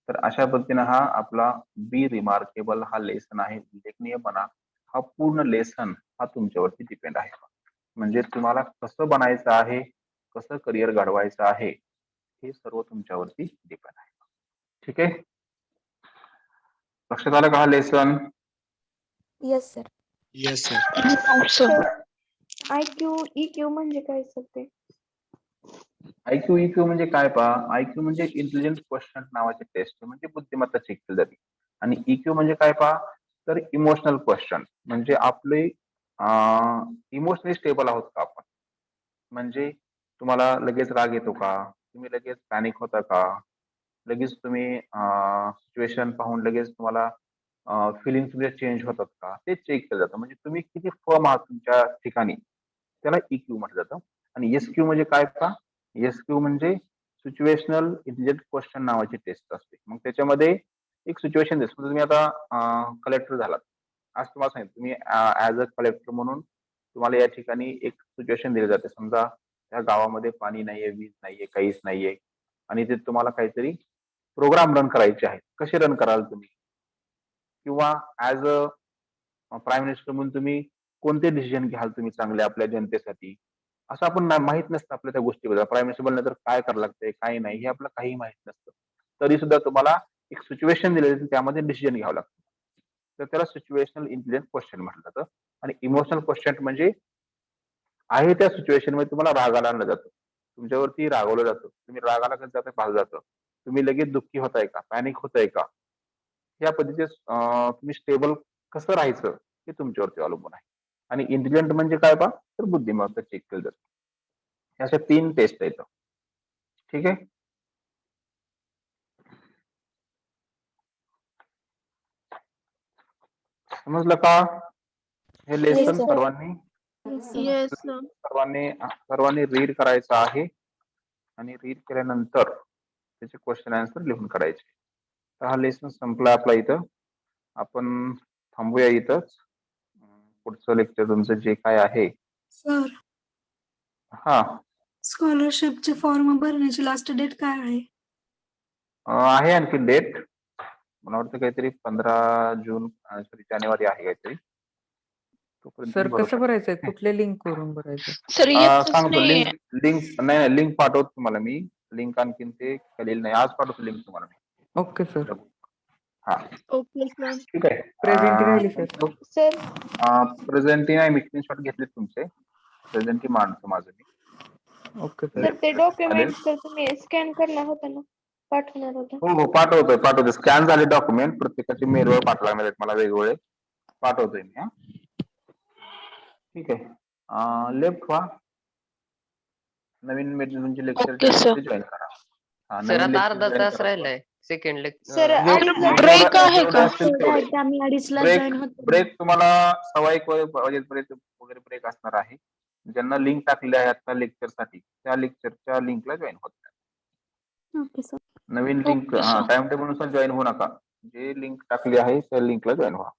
तर अशा पद्धतीने हा आपला बी रिमार्केबल हा लेसन आहे. उल्लेखनीयपणा हा पूर्ण लेसन हा तुमच्यावरती डिपेंड आहे. म्हणजे तुम्हाला कसं बनायचं आहे, कसं करिअर घडवायचं आहे हे सर्व तुमच्यावरती डिपेंड आहे. ठीक आहे. लक्षात आलं का हा lesson? Yes sir. Yes sir. IQ, EQ म्हणजे काय सर ते? IQ EQ म्हणजे काय पहा IQ म्हणजे इंटेलिजन्स क्वेश्चन नावाचे टेस्ट म्हणजे बुद्धिमत्ता चेक केली जाते. आणि EQ म्हणजे काय पहा तर इमोशनल क्वेश्चन म्हणजे आपले इमोशनली स्टेबल आहोत का आपण. म्हणजे तुम्हाला लगेच राग येतो का, तुम्ही लगेच पॅनिक होता का, लगेच तुम्ही सिच्युएशन पाहून लगेच तुम्हाला फिलिंग तुमच्या चेंज होतात का ते चेक केलं जातं. म्हणजे तुम्ही किती फर्म आहात तुमच्या ठिकाणी त्याला EQ म्हटलं जातं. आणि SQ म्हणजे काय पहा SQ म्हणजे सिच्युएशनल इंटेलिजन्स क्वेश्चन नावाची टेस्ट असते. मग त्याच्यामध्ये एक सिच्युएशन दिसतो. तुम्ही आता कलेक्टर झालात. आज तुम्हाला सांगितलं तुम्ही ऍज अ कलेक्टर म्हणून तुम्हाला या ठिकाणी एक सिच्युएशन दिली जाते. समजा त्या गावामध्ये पाणी नाहीये, वीज नाहीये, काहीच नाहीये आणि ते तुम्हाला काहीतरी प्रोग्राम रन करायचे आहेत. कसे रन कराल तुम्ही? किंवा ऍज अ प्राईम मिनिस्टर म्हणून तुम्ही कोणते डिसिजन घ्याल तुम्ही चांगले आपल्या जनतेसाठी असं आपण माहित नसतं आपल्या त्या गोष्टीबद्दल. प्राईम मिनिस्टर बनल्यानंतर काय करावं लागतंय काय नाही हे आपलं काही माहित नसतं. तरी सुद्धा तुम्हाला एक सिच्युएशन दिलेली त्यामध्ये डिसिजन घ्यावं लागतं. तर त्याला सिच्युएशनल इंटेलिजन्स क्वेश्चन म्हटलं जातं. आणि इमोशनल क्वेश्चन म्हणजे आहे त्या सिच्युएशन मध्ये तुम्हाला राग आणला जातो. तुमच्यावरती रागवलं जातं. तुम्ही रागाला कसं जातं भाग जातं. तुम्ही लगेच दुःखी होताय का, पॅनिक होताय का, या पद्धतीचे तुम्ही स्टेबल कसं राहायचं हे तुमच्यावरती अवलंबून आहे. आणि इंटेलिजंट म्हणजे काय पहा तर बुद्धिमत्ता चेक केलं जातं. अशा 3 टेस्ट आहेत. ठीक आहे. समजलं का? हे लेसन sir. सर्वांनी येस सर. सर्वांनी रीड करायचं आहे आणि रीड केल्यानंतर त्याचे क्वेश्चन आन्सर लिहून काढायचे. तर हा लेसन संपला आपला इथं. आपण थांबूया इथंच. पुढचं लेक्चर तुमचं जे काय आहे सर हा स्कॉलरशिपचे फॉर्म भरण्याची लास्ट डेट काय आहे? आहे आणखी डेट मला वाटतं काहीतरी 15 जून सॉरी जानेवारी आहे काहीतरी. तोपर्यंत सर भरू कसं शकता. भरायचंय? कुठल्या लिंक वरून भरायचं? सर येतच सांगतो नाही. लिंक नाही लिंक पाठवतो तुम्हाला मी. लिंक आणखीन ते केलेलं नाही. आज पाठवतो लिंक तुम्हाला मी. Okay sir. हा ओके सर. ठीक आहे. प्रेझेंटी राहिली सर. सर प्रेझेंटी नाही, मी स्क्रीनशॉट घेतले तुमचे. प्रेझेंटी मांडतो माझं मी. Okay sir. सर ते डॉक्युमेंट सर तुम्ही स्कॅन करणार होता ना, पाठवणार होता. हो पाठवतोय. स्कॅन झाले डॉक्युमेंट प्रत्येकाचे मेलवर पाठवणार आहेत मला वेगवेगळे. पाठवतोय मी. हा ठीक आहे. लेफ्ट व्हा. नवीन तुमचे लेक्चर Okay, sir. जॉईन करा. सर आता अर्धा तास राहिलाय सेकंड सर break आहे का? ब्रेक तुम्हाला 1:15 वाजेपर्यंत वगैरे ब्रेक असणार आहे. ज्यांना लिंक टाकली आहे आता लेक्चर साठी त्या लेक्चरच्या लिंकला जॉईन होत ओके सर. नवीन link Okay, sir. Time table नुसार जॉईन होऊ नका. जे लिंक टाकली आहे त्या लिंकला जॉईन व्हा.